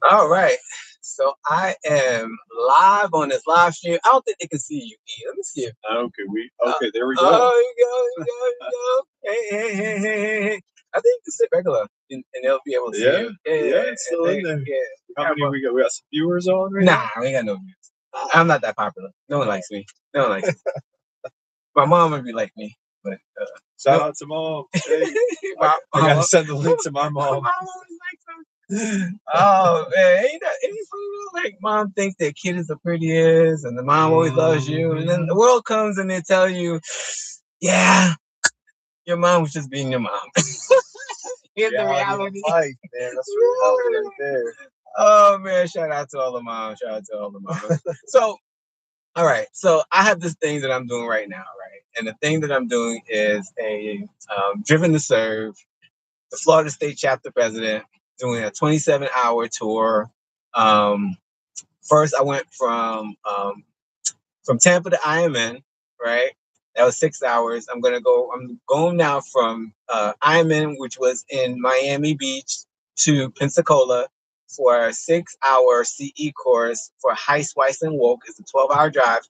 All right. So I am live on this live stream. I don't think they can see you, E. Let me see if. Okay, there we go. Oh, you go. Hey. I think you can sit regular, and they'll be able to see you. It's still in there. Yeah. How many we got? We got some viewers on right Nah, we ain't got no views. I'm not that popular. No one likes me. No one likes me. My mom would be like me, but shout out to mom. Hey, I gotta send the link to my mom. My mom always likes them. Oh man, ain't funny though? Like mom thinks their kid is the prettiest, and the mom always loves you, and then the world comes and they tell you, yeah, your mom was just being your mom. Here's the reality. Life, man. That's the reality right there. Oh man, shout out to all the moms. Shout out to all the moms. So, all right. So I have this thing that I'm doing right now, right? And the thing that I'm doing is a Driven to Serve, the Florida State Chapter President, doing a 27-hour tour. First, I went from Tampa to IMN, right? That was 6 hours. I'm going now from IMN, which was in Miami Beach, to Pensacola for a 6-hour CE course for Heist, Weiss, and Woke. It's a 12-hour drive.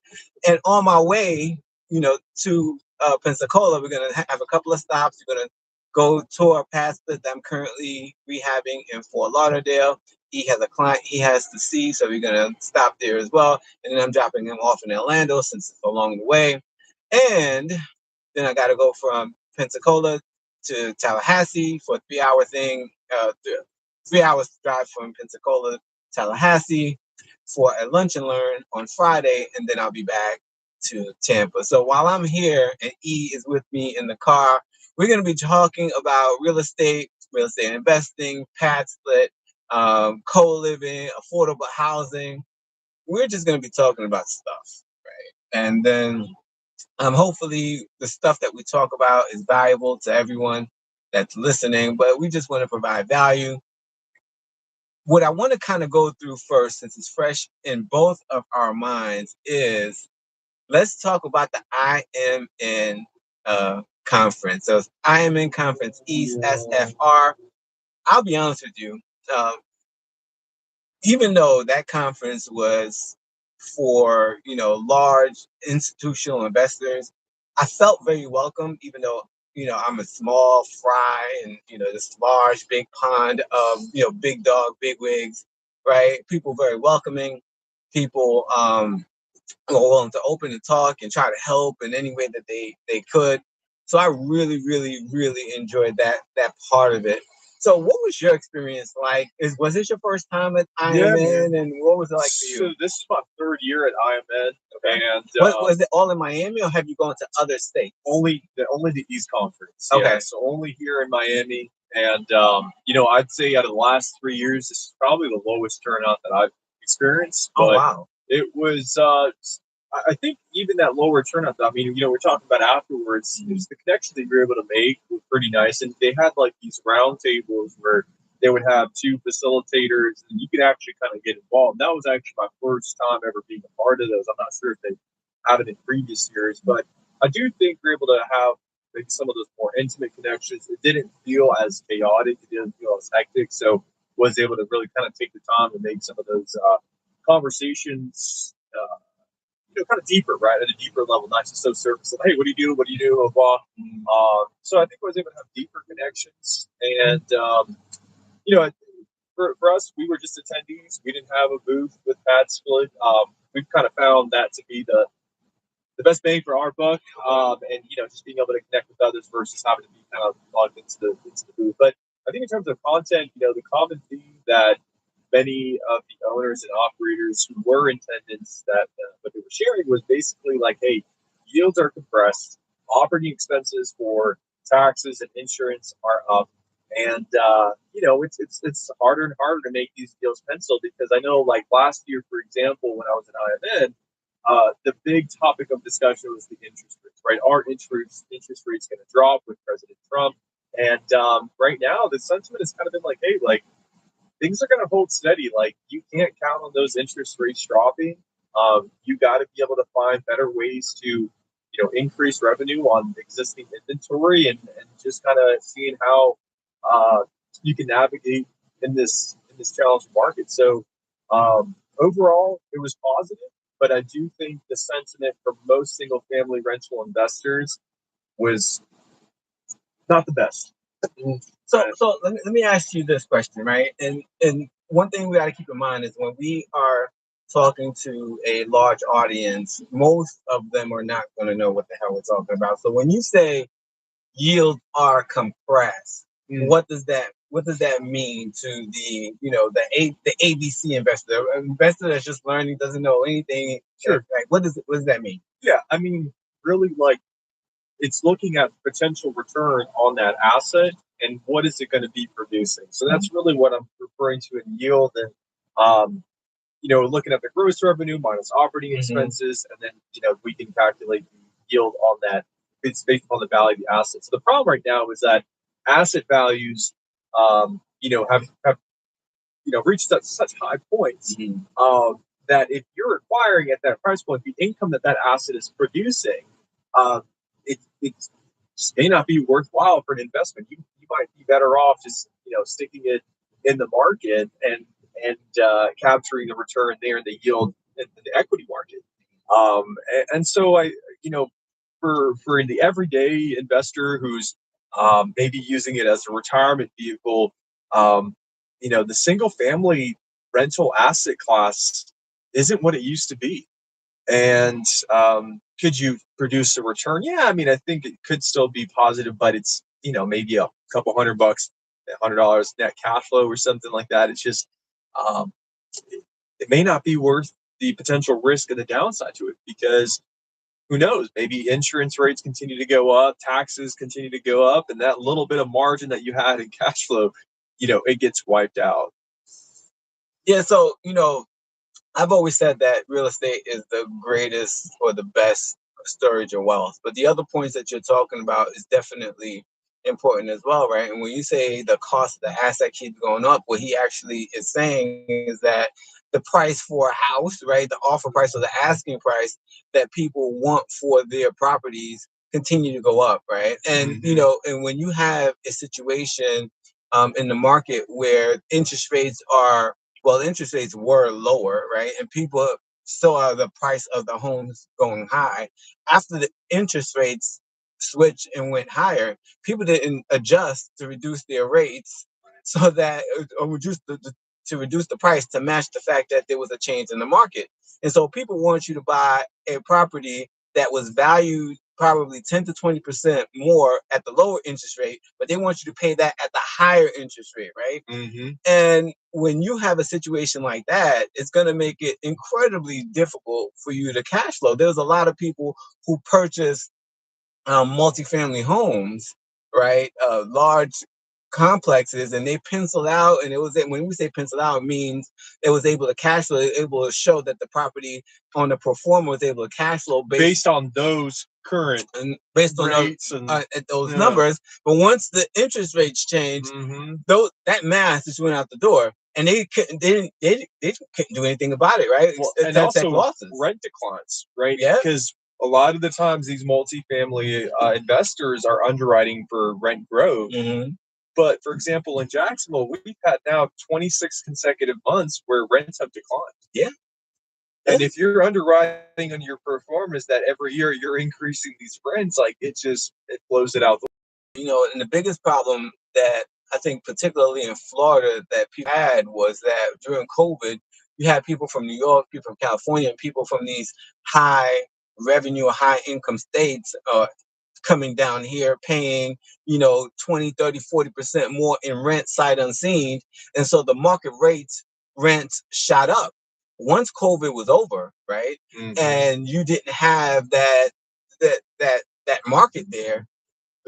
And on my way, to Pensacola, we're going to have a couple of stops. We're going to go tour PadSplit that I'm currently rehabbing in Fort Lauderdale. He has a client he has to see, so we're going to stop there as well. And then I'm dropping him off in Orlando since it's along the way. And then I got to go from Pensacola to Tallahassee for a 3-hour thing, 3 hours drive from Pensacola to Tallahassee for a lunch and learn on Friday. And then I'll be back to Tampa. So while I'm here and E is with me in the car, we're going to be talking about real estate investing, PadSplit, co-living, affordable housing. We're just going to be talking about stuff, right? And then hopefully the stuff that we talk about is valuable to everyone that's listening, but we just want to provide value. What I want to kind of go through first, since it's fresh in both of our minds, is let's talk about the IMN conference. So it's IMN Conference East, SFR. I'll be honest with you. Um, Even though that conference was for large institutional investors, I felt very welcome, even though I'm a small fry and this large big pond of big dog big wigs, right? People very welcoming, people were willing to open and talk and try to help in any way that they could. So I really, really, really enjoyed that part of it. So what was your experience like? Was this your first time at IMN, and what was it like for you? So this is my third year at IMN, and was it all in Miami, or have you gone to other states? Only the East Conference. Okay, yeah, so only here in Miami, and I'd say out of the last 3 years, this is probably the lowest turnout that I've experienced. But wow, it was. I think even that lower turnout, I mean, we're talking about afterwards, the connections that you were able to make were pretty nice. And they had like these round tables where they would have two facilitators and you could actually kind of get involved. That was actually my first time ever being a part of those. I'm not sure if they have it in previous years, but I do think we're able to have maybe some of those more intimate connections. It didn't feel as chaotic, it didn't feel as hectic. So was able to really kind of take the time to make some of those conversations kind of deeper, right? At a deeper level, not just so surface of, hey, what do you do? What do you do? Blah, blah. So I think I was able to have deeper connections. And, for us, we were just attendees. We didn't have a booth with PadSplit. We've kind of found that to be the best bang for our buck. And, just being able to connect with others versus having to be kind of logged into the booth. But I think in terms of content, the common theme that many of the owners and operators who were in attendance that what they were sharing was basically like, hey, yields are compressed, operating expenses for taxes and insurance are up, and it's harder and harder to make these deals pencil because I know like last year, for example, when I was at IMN, the big topic of discussion was the interest rates, right? Are interest rates going to drop with President Trump? And right now, the sentiment has kind of been like, hey, like things are going to hold steady. Like you can't count on those interest rates dropping. You got to be able to find better ways to, increase revenue on existing inventory and just kind of seeing how you can navigate in this this challenging market. So overall, it was positive, but I do think the sentiment for most single family rental investors was not the best. So let me ask you this question, right? And one thing we got to keep in mind is when we are talking to a large audience, most of them are not going to know what the hell we're talking about. So when you say yields are compressed, what does that mean to the ABC investor, the investor that's just learning, doesn't know anything? Sure. Like, what does that mean? Yeah, I mean, really, like, it's looking at potential return on that asset and what is it going to be producing. So that's really what I'm referring to in yield, and looking at the gross revenue minus operating expenses, and then we can calculate the yield on that. It's based on the value of the asset. So the problem right now is that asset values, have reached such high points that if you're acquiring at that price point, the income that asset is producing, it just may not be worthwhile for an investment. You might be better off just sticking it in the market and capturing the return there in the yield in the equity market. And so for the everyday investor who's maybe using it as a retirement vehicle, the single family rental asset class isn't what it used to be. And could you produce a return? Yeah, I mean, I think it could still be positive, but it's maybe a couple $100, $100 net cash flow or something like that. It's just it may not be worth the potential risk and the downside to it, because who knows? Maybe insurance rates continue to go up, taxes continue to go up, and that little bit of margin that you had in cash flow, it gets wiped out. Yeah, so I've always said that real estate is the greatest or the best storage of wealth. But the other points that you're talking about is definitely important as well, right? And when you say the cost of the asset keeps going up, what he actually is saying is that the price for a house, right, the offer price or the asking price that people want for their properties continue to go up, right? And and when you have a situation in the market where interest rates are, well, interest rates were lower, right? And people saw the price of the homes going high. After the interest rates switched and went higher, people didn't adjust to reduce their rates so that, or to reduce the price to match the fact that there was a change in the market. And so people want you to buy a property that was valued probably 10 to 20% more at the lower interest rate, but they want you to pay that at the higher interest rate, right? And when you have a situation like that, it's going to make it incredibly difficult for you to cash flow. There's a lot of people who purchase multifamily homes, right? Large complexes, and they penciled out, and when we say penciled out, it means it was able to cash flow, able to show that the property on the pro forma was able to cash flow based on those current and based on rates those numbers. But once the interest rates changed, though, that math just went out the door, and they couldn't do anything about it, right? Well, and also losses, rent declines, right? Yeah, because a lot of the times these multifamily investors are underwriting for rent growth. But for example, in Jacksonville, we've had now 26 consecutive months where rents have declined. Yeah. And if you're underwriting on your performance that every year you're increasing these rents, like it blows it out. And the biggest problem that I think, particularly in Florida, that people had was that during COVID, you had people from New York, people from California, and people from these high revenue, high income states coming down here paying 20, 30, 40% more in rent sight unseen. And so the market rents shot up once COVID was over, right? And you didn't have that market there.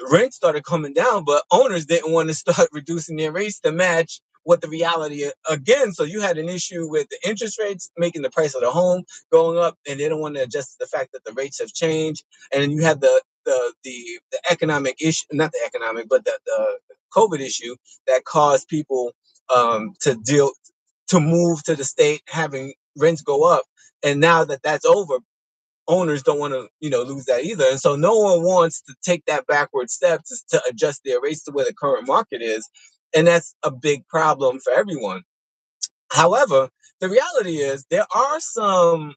Rent started coming down, but owners didn't want to start reducing their rates to match what the reality again. So you had an issue with the interest rates making the price of the home going up, and they don't want to adjust to the fact that the rates have changed. And then you had the economic issue, not the economic, but the COVID issue that caused people to move to the state, having rents go up. And now that that's over, owners don't want to lose that either. And so no one wants to take that backward step to adjust their rates to where the current market is. And that's a big problem for everyone. However, the reality is there are some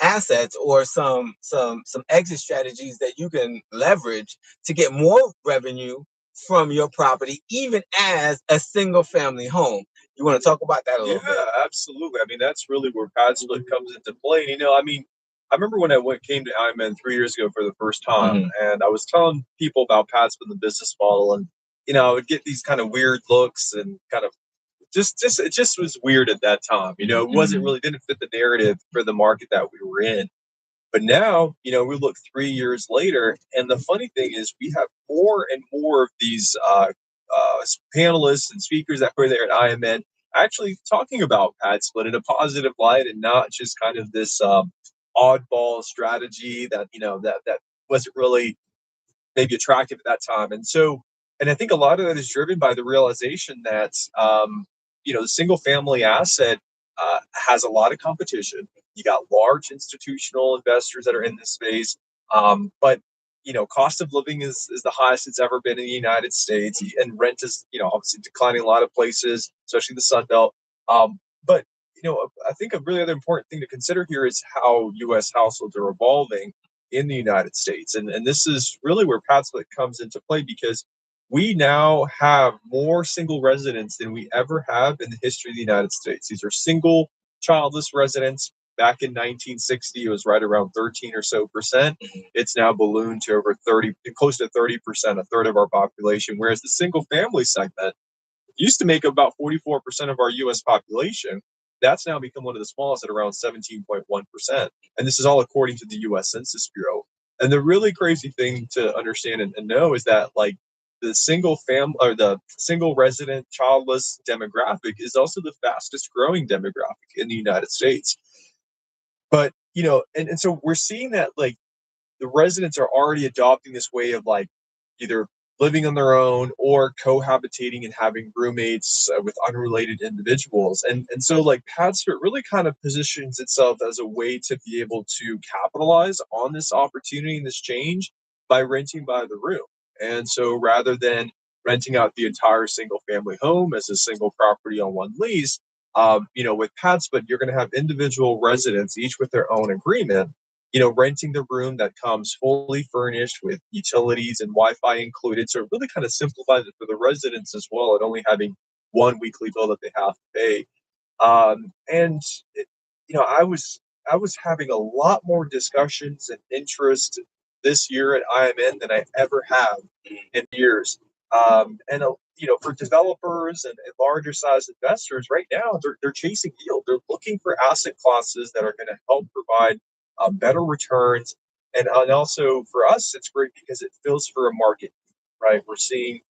assets or some exit strategies that you can leverage to get more revenue from your property, even as a single family home. You want to talk about that a little bit? Yeah, absolutely. I mean, that's really where PadSplit comes into play. And, I mean, I remember when came to IMN 3 years ago for the first time, and I was telling people about PadSplit and the business model, and I would get these kind of weird looks and kind of just it just was weird at that time. It wasn't really didn't fit the narrative for the market that we were in. But now, we look 3 years later, and the funny thing is, we have more and more of these panelists and speakers that were there at IMN actually talking about PadSplit in a positive light, and not just kind of this oddball strategy that that wasn't really maybe attractive at that time. And I think a lot of that is driven by the realization that the single family asset has a lot of competition. You got large institutional investors that are in this space, but cost of living is the highest it's ever been in the United States, and rent is obviously declining a lot of places, especially the Sun Belt. But I think a really other important thing to consider here is how U.S. households are evolving in the United States. And this is really where PadSplit comes into play, because we now have more single residents than we ever have in the history of the United States. These are single, childless residents. Back in 1960, it was right around 13 or so percent. It's now ballooned to over 30, close to 30%, a third of our population. Whereas the single family segment used to make about 44% of our U.S. population. That's now become one of the smallest at around 17.1%. And this is all according to the U.S. Census Bureau. And the really crazy thing to understand and know is that, like, the single family or the single resident childless demographic is also the fastest growing demographic in the United States. But, and so we're seeing that, like, the residents are already adopting this way of, like, either living on their own or cohabitating and having roommates with unrelated individuals. And so, like, PadSplit really kind of positions itself as a way to be able to capitalize on this opportunity and this change by renting by the room. And so rather than renting out the entire single family home as a single property on one lease, with PadSplit, you're going to have individual residents, each with their own agreement, renting the room that comes fully furnished with utilities and Wi-Fi included. So it really kind of simplifies it for the residents as well, and only having one weekly bill that they have to pay. And I was having a lot more discussions and interest this year at IMN than I ever have in years. For developers and larger size investors right now, they're chasing yield. They're looking for asset classes that are going to help provide better returns. And also for us, it's great because it fills for a market, right? We're seeing,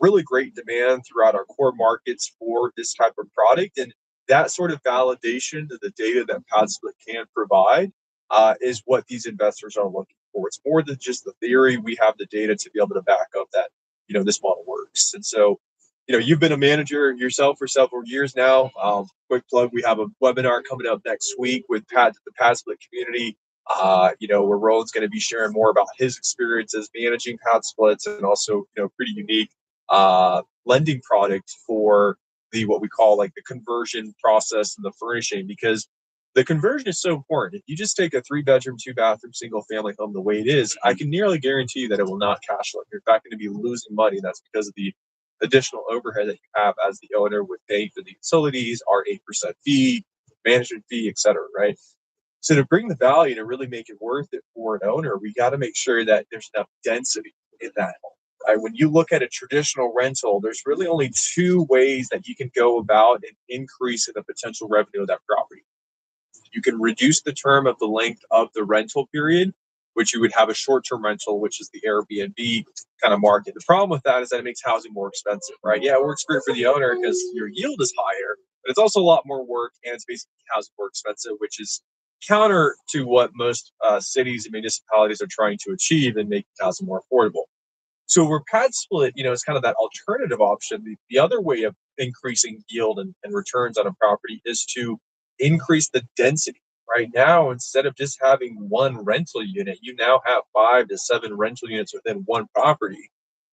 really great demand throughout our core markets for this type of product. And that sort of validation of the data that PadSplit can provide is what these investors are looking for. It's more than just the theory. We have the data to be able to back up that, this model works. And so, you've been a manager yourself for several years now. Quick plug, we have a webinar coming up next week with the PadSplit community, where Roland's going to be sharing more about his experiences managing PadSplits, and also, pretty unique lending product for what we call, like, the conversion process and the furnishing, because the conversion is so important. If you just take a 3-bedroom, 2-bathroom, single family home the way it is, I can nearly guarantee you that it will not cash flow. You're in fact going to be losing money. That's because of the additional overhead that you have as the owner with paying for the utilities, our 8% fee, management fee, et cetera, right? So to bring the value, to really make it worth it for an owner, we got to make sure that there's enough density in that home. Right? When you look at a traditional rental, there's really only 2 ways that you can go about and increasing the potential revenue of that property. You can reduce the term of the length of the rental period, which you would have a short-term rental, which is the Airbnb kind of market. The problem with that is that it makes housing more expensive, right? Yeah, it works great for the owner because your yield is higher, but it's also a lot more work, and it's basically housing more expensive, which is counter to what most cities and municipalities are trying to achieve and make housing more affordable. So where PadSplit, is kind of that alternative option. The other way of increasing yield and returns on a property is to increase the density. Right now, instead of just having one rental unit, you now have 5 to 7 rental units within one property.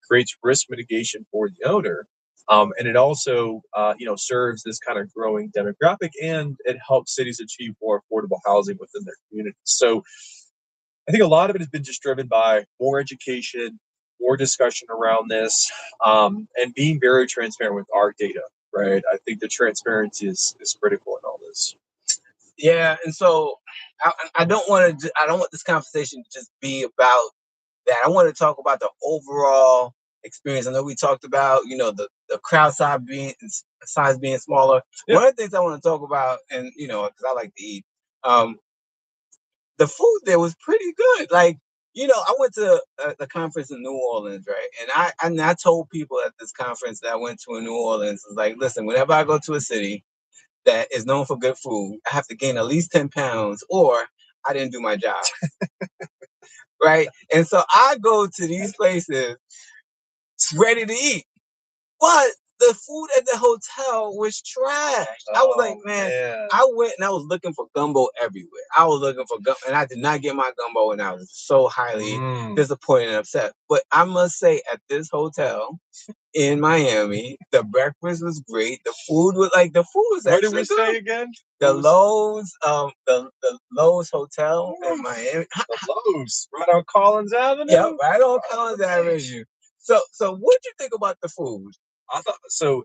Creates risk mitigation for the owner. And it also, serves this kind of growing demographic, and it helps cities achieve more affordable housing within their communities. So I think a lot of it has been just driven by more education, more discussion around this, and being very transparent with our data, right? I think the transparency is critical in all this. Yeah, and so I don't want to. I don't want this conversation to just be about that. I want to talk about the overall experience. I know we talked about the crowd size being smaller. Yeah. One of the things I want to talk about, and because I like to eat, um, the food there was pretty good. Like I went to the conference in New Orleans, right? And I told people at this conference that I went to in New Orleans, was like, listen, whenever I go to a city that is known for good food, I have to gain at least 10 pounds or I didn't do my job. Right. And so I go to these places ready to eat. But the food at the hotel was trash. I was like, man, I went and I was looking for gumbo everywhere. I was looking for gumbo, and I did not get my gumbo, and I was so highly disappointed and upset. But I must say, at this hotel in Miami, the breakfast was great. The food was Where actually did we good. stay again? The Lowe's, the Lowe's Hotel in Miami. The Lowe's, right on Collins Avenue. Yeah, right on Collins Avenue. So what'd you think about the food? I thought so.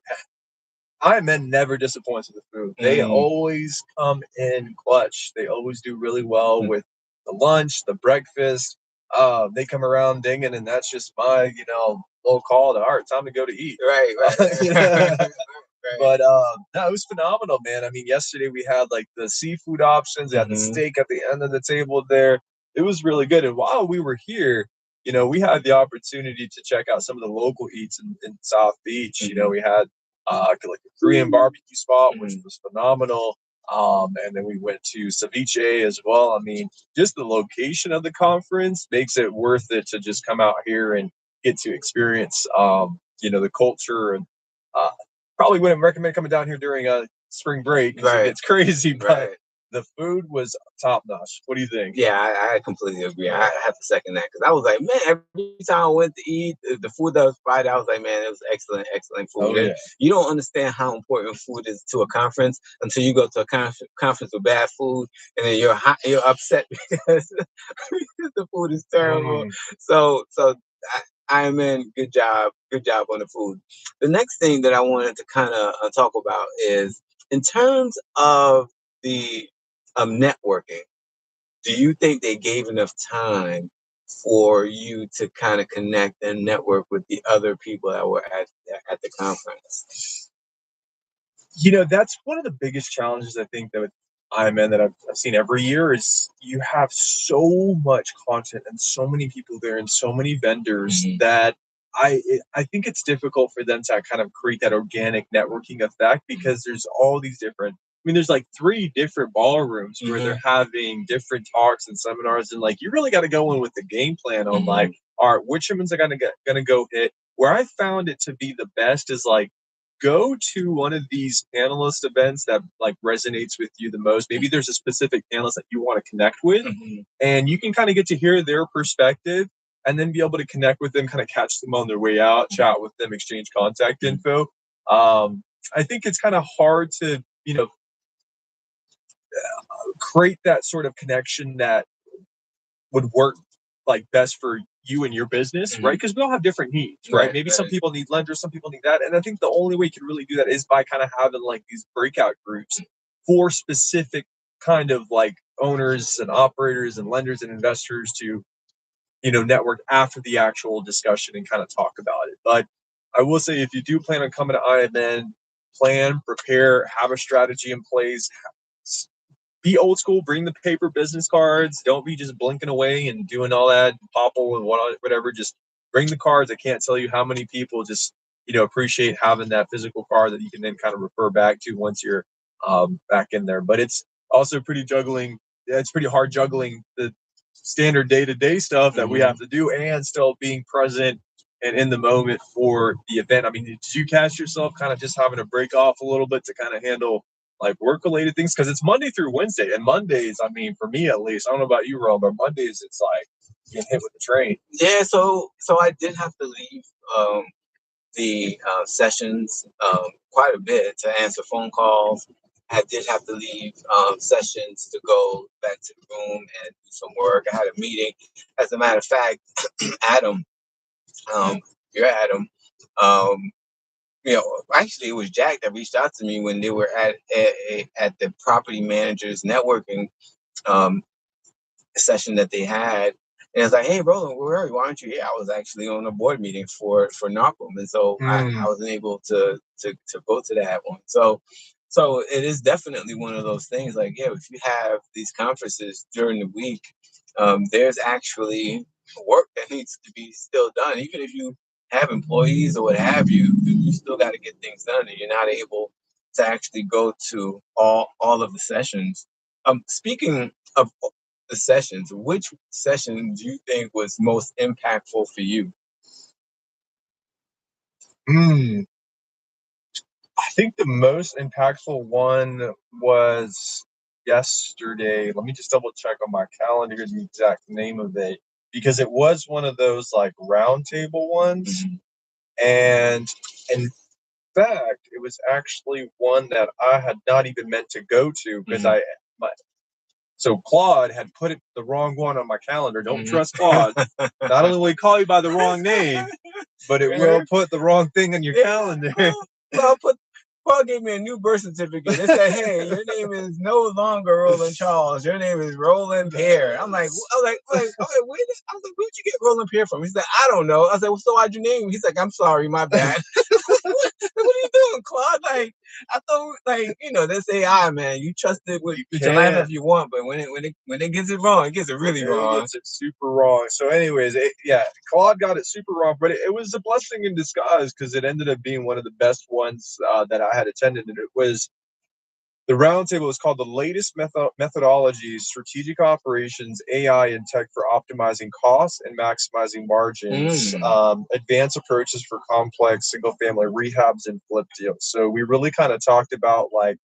IMN never disappoints with the food. They always come in clutch. They always do really well with the lunch, the breakfast. They come around dinging, and that's just my, little call to art. Time to go to eat. Right. Right. But no, it was phenomenal, man. I mean, yesterday we had like the seafood options. They had the steak at the end of the table there. It was really good. And while we were here, we had the opportunity to check out some of the local eats in South Beach. We had like a Korean barbecue spot, which was phenomenal. And then we went to ceviche as well. I mean, just the location of the conference makes it worth it to just come out here and get to experience, the culture. And probably wouldn't recommend coming down here during a spring break because it gets crazy. But the food was top notch. What do you think? Yeah, I completely agree. I have to second that because I was like, man, every time I went to eat, the food that was provided, I was like, man, it was excellent, excellent food. Oh, yeah. You don't understand how important food is to a conference until you go to a conference with bad food, and then you're upset because the food is terrible. So I'm in. Good job on the food. The next thing that I wanted to kind of talk about is in terms of the networking. Do you think they gave enough time for you to kind of connect and network with the other people that were at the conference? That's one of the biggest challenges I think that with IMN that I've seen every year is you have so much content and so many people there and so many vendors that I think it's difficult for them to kind of create that organic networking effect because there's all these different. I mean, there's like 3 different ballrooms where they're having different talks and seminars, and like you really got to go in with the game plan on like, all right, which ones are gonna go hit. Where I found it to be the best is like go to one of these panelist events that like resonates with you the most. Maybe there's a specific panelist that you want to connect with, and you can kind of get to hear their perspective and then be able to connect with them, kind of catch them on their way out, chat with them, exchange contact info. I think it's kind of hard to, create that sort of connection that would work like best for you and your business, right? Because we all have different needs, right? Maybe some people need lenders, some people need that. And I think the only way you can really do that is by kind of having like these breakout groups for specific kind of like owners and operators and lenders and investors to, network after the actual discussion and kind of talk about it. But I will say, if you do plan on coming to IMN, plan, prepare, have a strategy in place, be old school, bring the paper business cards. Don't be just blinking away and doing all that popple and whatever. Just bring the cards. I can't tell you how many people just, appreciate having that physical card that you can then kind of refer back to once you're back in there. But it's also it's pretty hard juggling the standard day-to-day stuff that we have to do and still being present and in the moment for the event. I mean, did you catch yourself kind of just having to break off a little bit to kind of handle like work-related things? Because it's Monday through Wednesday, and Mondays, I mean, for me at least, I don't know about you, Roland, but Mondays it's like getting hit with the train. Yeah, so I did have to leave the sessions quite a bit to answer phone calls. I did have to leave sessions to go back to the room and do some work. I had a meeting. As a matter of fact, Adam, you're Adam. Um, actually, it was Jack that reached out to me when they were at the property managers networking um, session that they had. And it's like, hey, Roland, where are you? Why aren't you here? I was actually on a board meeting for NARPM, and so I wasn't able to go to that one. So it is definitely one of those things. Like, yeah, if you have these conferences during the week, there's actually work that needs to be still done. Even if you have employees or what have you, you still got to get things done, and you're not able to actually go to all of the sessions. Speaking of the sessions, which session do you think was most impactful for you? I think the most impactful one was yesterday. Let me just double check on my calendar the exact name of it, because it was one of those like roundtable ones. And in fact, it was actually one that I had not even meant to go to because so Claude had put it the wrong one on my calendar. Don't trust Claude. Not only will he call you by the wrong name, but it will put the wrong thing on your calendar. Paul gave me a new birth certificate. It said, "Hey, your name is no longer Roland Charles. Your name is Roland Pear." I'm like, where'd you get Roland Pear from? He said, "I don't know." I said, "Well, so how'd you name?" He's like, "I'm sorry, my bad." What are you doing, Claude? Like, I thought, this AI, man. You trust it with your life if you want, but when it gets it wrong, it gets it really wrong. It gets it super wrong. So, anyways, Claude got it super wrong, but it was a blessing in disguise because it ended up being one of the best ones that I had attended, and it was the roundtable is called the latest methodologies, strategic operations, AI, and tech for optimizing costs and maximizing margins, advanced approaches for complex single family rehabs and flip deals. So we really kind of talked about like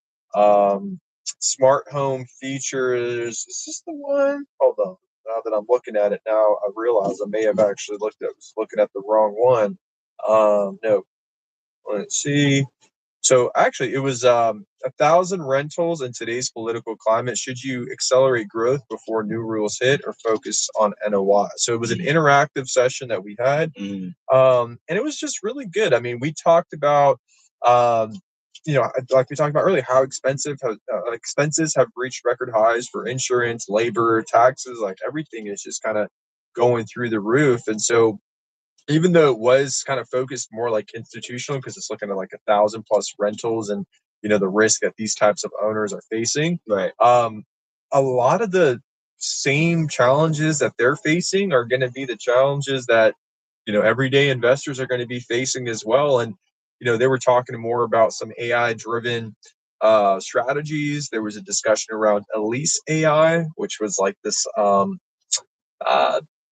smart home features. Is this the one? Hold on. Now that I'm looking at it now, I realize I may have actually looking at the wrong one. No. Let's see. So actually, it was 1,000 rentals in today's political climate. Should you accelerate growth before new rules hit or focus on NOI? So it was an interactive session that we had, and it was just really good. I mean, we talked about, like we talked about earlier, how expenses have reached record highs for insurance, labor, taxes. Like everything is just kind of going through the roof, and so even though it was kind of focused more like institutional because it's looking at like 1,000 plus rentals and the risk that these types of owners are facing, right? A lot of the same challenges that they're facing are going to be the challenges that everyday investors are going to be facing as well. And they were talking more about some AI driven strategies. There was a discussion around Elise AI, which was like this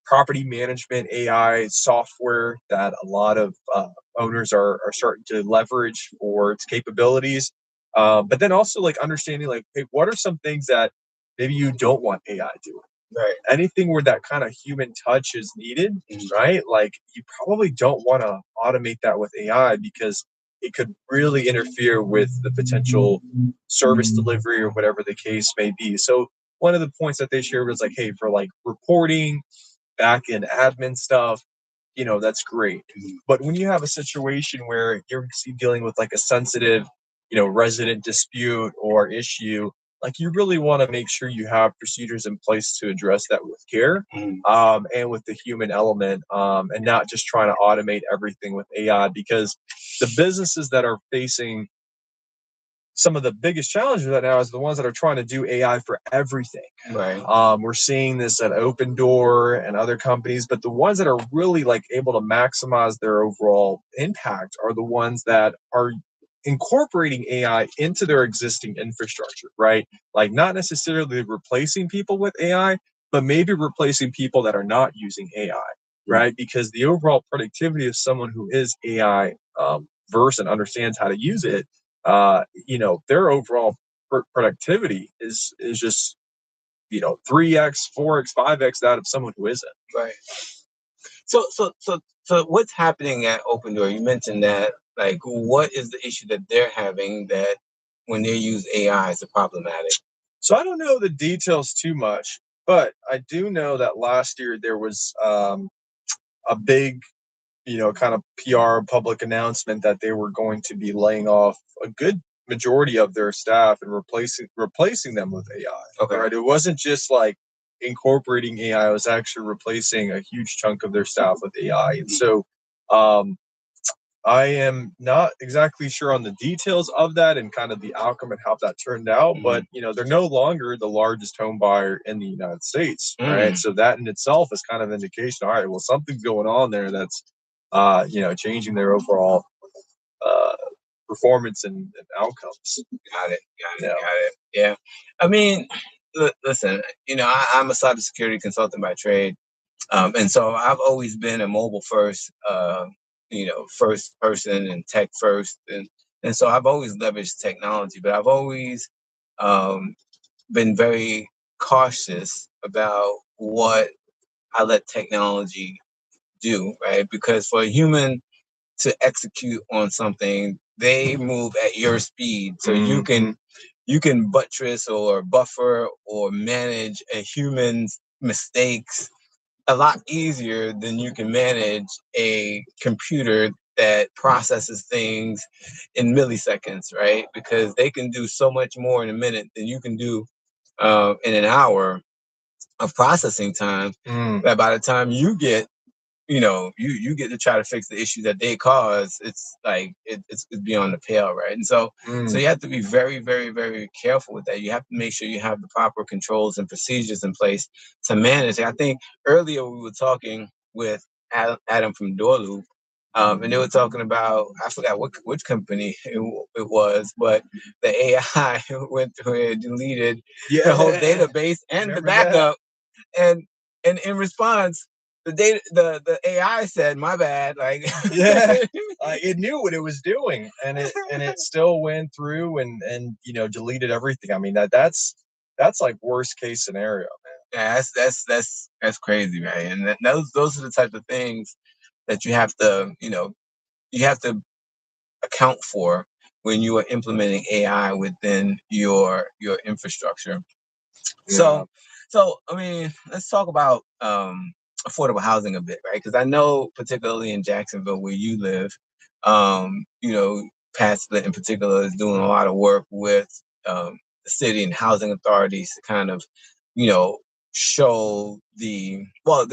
property management AI software that a lot of owners are starting to leverage for its capabilities. But then also like understanding like, hey, what are some things that maybe you don't want AI doing? Right. Anything where that kind of human touch is needed, right? Like you probably don't want to automate that with AI because it could really interfere with the potential service delivery or whatever the case may be. So one of the points that they shared was like, hey, for like reporting, back end admin stuff, that's great. But when you have a situation where you're dealing with like a sensitive, resident dispute or issue, like you really want to make sure you have procedures in place to address that with care, and with the human element, and not just trying to automate everything with AI, because the businesses that are facing some of the biggest challenges right now is the ones that are trying to do AI for everything. Right. We're seeing this at Open Door and other companies, but the ones that are really like able to maximize their overall impact are the ones that are incorporating AI into their existing infrastructure, right? Like not necessarily replacing people with AI, but maybe replacing people that are not using AI, right? Because the overall productivity of someone who is AI versed and understands how to use it, their overall productivity is just 3x, 4x, 5x that of someone who isn't. Right. So what's happening at Open Door? You mentioned that. Like, what is the issue that they're having that when they use AI is problematic? So I don't know the details too much, but I do know that last year there was a big, kind of PR public announcement that they were going to be laying off a good majority of their staff and replacing them with AI. Okay. Right? It wasn't just like incorporating AI; it was actually replacing a huge chunk of their staff with AI. And so, um, I am not exactly sure on the details of that and kind of the outcome and how that turned out, but they're no longer the largest home buyer in the United States, right? So that in itself is kind of indication. All right, well, something's going on there that's, changing their overall uh, performance and outcomes. Got it. Got it. Yeah. I mean, listen. I'm a cybersecurity consultant by trade. And so I've always been a mobile first, first person and tech first. And so I've always leveraged technology, but I've always um, been very cautious about what I let technology do, right? Because for a human to execute on something, they move at your speed. So you can buttress or buffer or manage a human's mistakes a lot easier than you can manage a computer that processes things in milliseconds, right? Because they can do so much more in a minute than you can do in an hour of processing time. That by the time you get, you get to try to fix the issue that they cause, it's like it's beyond the pale, right? And so you have to be very, very, very careful with that. You have to make sure you have the proper controls and procedures in place to manage it. I think earlier we were talking with Adam from Doorloop, and they were talking about, I forgot which company it was, but the AI went through and deleted the whole database and the backup, and in response, the AI said, "My bad." Like, It knew what it was doing, and it still went through and deleted everything. I mean that's like worst case scenario, man. yeah, that's crazy, right? And those are the types of things that you have to account for when you are implementing AI within your infrastructure. So, so I mean, let's talk about affordable housing a bit, right? Because I know, particularly in Jacksonville, where you live, um, you know, PadSplit in particular is doing a lot of work with the city and housing authorities to kind of, you know, show the well.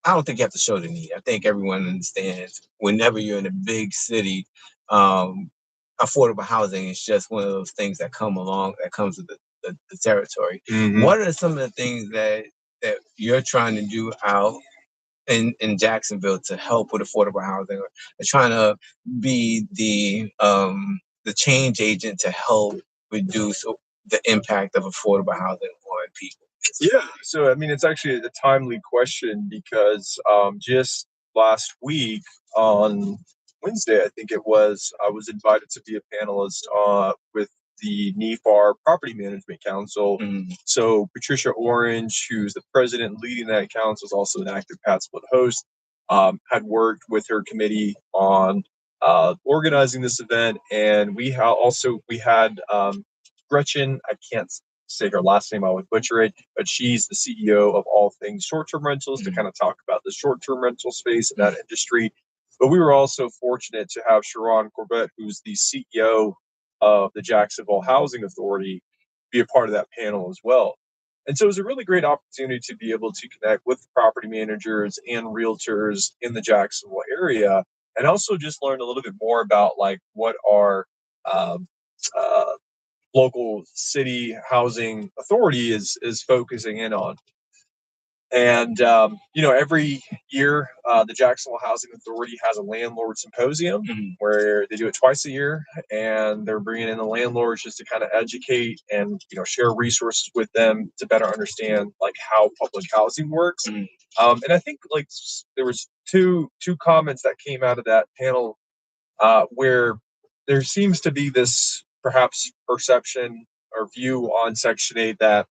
I don't think you have to show the need. I think everyone understands. Whenever you're in a big city, um, affordable housing is just one of those things that comes with the territory. What are some of the things that you're trying to do out in Jacksonville to help with affordable housing, or trying to be the change agent to help reduce the impact of affordable housing on people? Yeah. So, I mean, it's actually a timely question because just last week on Wednesday, I think it was, I was invited to be a panelist with the NEFAR Property Management Council. So, Patricia Orange, who's the president leading that council, is also an active PadSplit host, had worked with her committee on organizing this event. And we had Gretchen, I can't say her last name, I would butcher it, but she's the CEO of all things short-term rentals to kind of talk about the short-term rental space in that industry. But we were also fortunate to have Sharon Corbett, who's the CEO of the Jacksonville Housing Authority, be a part of that panel as well. And so it was a really great opportunity to be able to connect with property managers and realtors in the Jacksonville area, and also just learn a little bit more about like what our um, uh, local city housing authority is focusing in on. And every year the Jacksonville Housing Authority has a landlord symposium where they do it twice a year, and they're bringing in the landlords just to kind of educate and share resources with them to better understand like how public housing works. And I think like there was two comments that came out of that panel where there seems to be this perhaps perception or view on Section 8 that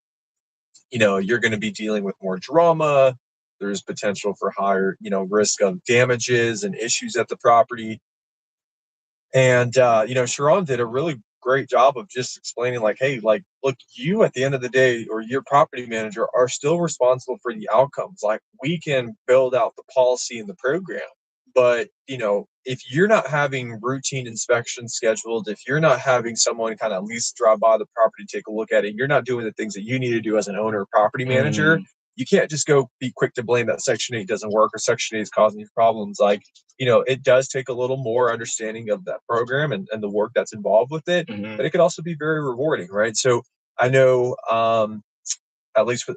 you're going to be dealing with more drama, there's potential for higher, risk of damages and issues at the property. And, Sharon did a really great job of just explaining, like, hey, like, look, you at the end of the day, or your property manager, are still responsible for the outcomes. Like, we can build out the policy and the program, but, if you're not having routine inspections scheduled, if you're not having someone kind of at least drive by the property, take a look at it, you're not doing the things that you need to do as an owner or property manager, you can't just go be quick to blame that Section 8 doesn't work or Section 8 is causing these problems. Like, it does take a little more understanding of that program and the work that's involved with it, but it could also be very rewarding, right? So I know, at least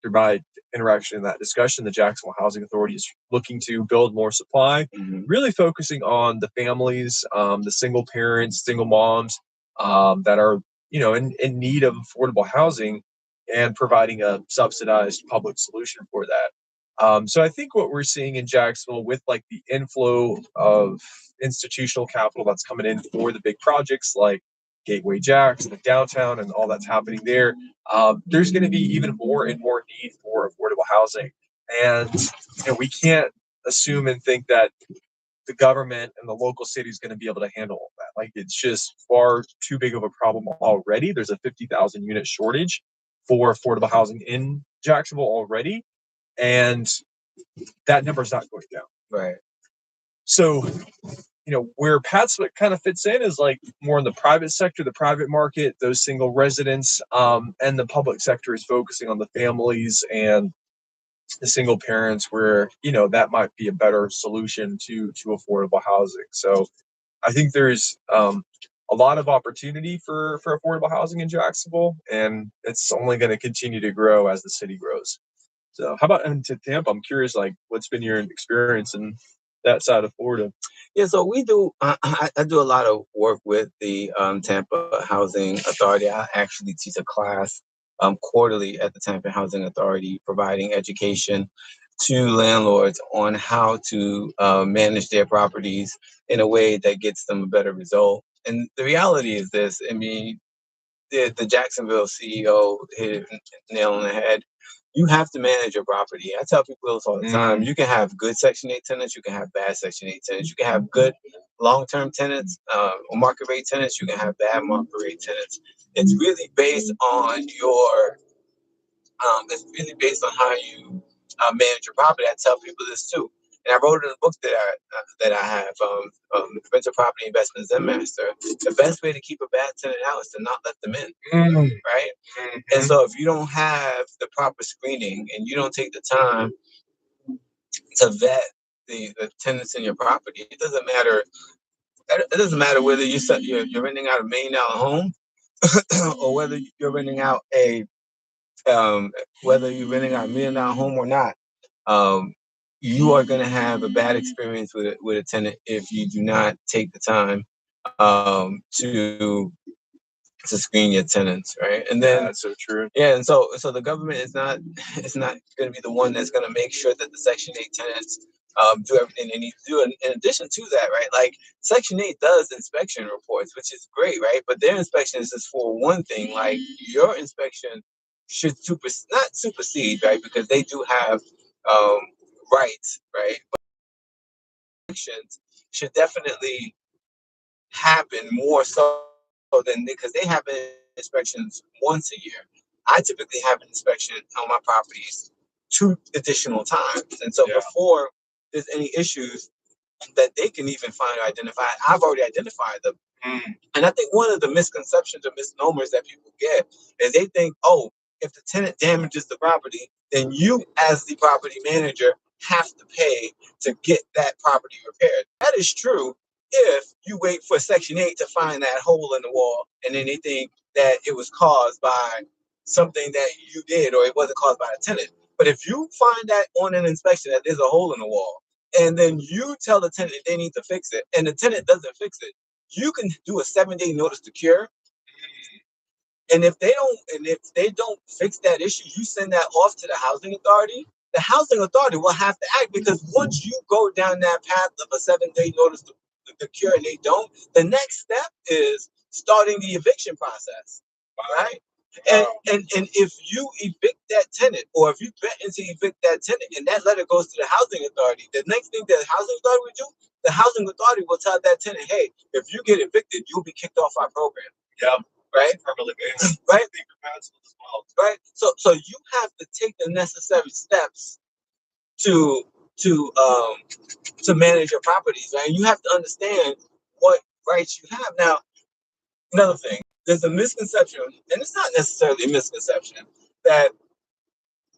through my interaction in that discussion, the Jacksonville Housing Authority is looking to build more supply, really focusing on the families, the single parents, single moms, that are, in need of affordable housing, and providing a subsidized public solution for that. So I think what we're seeing in Jacksonville, with like the inflow of institutional capital that's coming in for the big projects like Gateway Jacks and the downtown and all that's happening there, there's going to be even more and more need for affordable housing. And we can't assume and think that the government and the local city is going to be able to handle all that. Like, it's just far too big of a problem already. There's a 50,000 unit shortage for affordable housing in Jacksonville already, and that number is not going down. Right. So, where PadSplit kind of fits in is like more in the private sector, the private market, those single residents, and the public sector is focusing on the families and the single parents, where that might be a better solution to affordable housing. So I think there's a lot of opportunity for affordable housing in Jacksonville, and it's only going to continue to grow as the city grows. So how about into Tampa? I'm curious, like, what's been your experience in that side of Florida? Yeah, so we do. I do a lot of work with the Tampa Housing Authority. I actually teach a class quarterly at the Tampa Housing Authority, providing education to landlords on how to manage their properties in a way that gets them a better result. And the reality is this: I mean, the Jacksonville CEO hit it nail on the head. You have to manage your property. I tell people this all the time. You can have good Section 8 tenants. You can have bad Section 8 tenants. You can have good long-term tenants or market rate tenants. You can have bad market rate tenants. It's really based on your it's really based on how you manage your property. I tell people this too, and I wrote it in a book that I have, Rental Property Investment Zen Master. The best way to keep a bad tenant out is to not let them in, right? And so if you don't have the proper screening and you don't take the time to vet the tenants in your property, it doesn't matter. It doesn't matter whether you're renting out $1 million home or whether you're renting out $1 million home or not. You are going to have a bad experience with a tenant if you do not take the time to screen your tenants, right? And then that's so true. Yeah, and so the government is not it's not going to be the one that's going to make sure that the Section 8 tenants do everything they need to do. And in addition to that, right, like Section 8 does inspection reports, which is great, right? But their inspections is for one thing. Like, your inspection should not supersede, right? Because they do have um, rights, right? But inspections should definitely happen more so than, because they have inspections once a year. I typically have an inspection on my properties 2 additional times. And so before there's any issues that they can even find or identify, I've already identified them. And I think one of the misconceptions or misnomers that people get is they think, oh, if the tenant damages the property, then you, as the property manager, have to pay to get that property repaired. That is true if you wait for Section 8 to find that hole in the wall and then they think that it was caused by something that you did or it wasn't caused by a tenant. But if you find that on an inspection that there's a hole in the wall, and then you tell the tenant they need to fix it, and the tenant doesn't fix it, you can do a 7-day notice to cure. And if they don't fix that issue, you send that off to the housing authority. The housing authority will have to act, because once you go down that path of a 7-day notice to cure and they don't, the next step is starting the eviction process, right? And if you evict that tenant, or if you threaten to evict that tenant, and that letter goes to the housing authority, the next thing the housing authority will do, the housing authority will tell that tenant, hey, if you get evicted, you'll be kicked off our program. Yeah. Right? Permanently banned. Right? Right? So you have to take the necessary steps to to um to manage your properties, right? You have to understand what rights you have. Now, another thing, there's a misconception, and it's not necessarily a misconception, that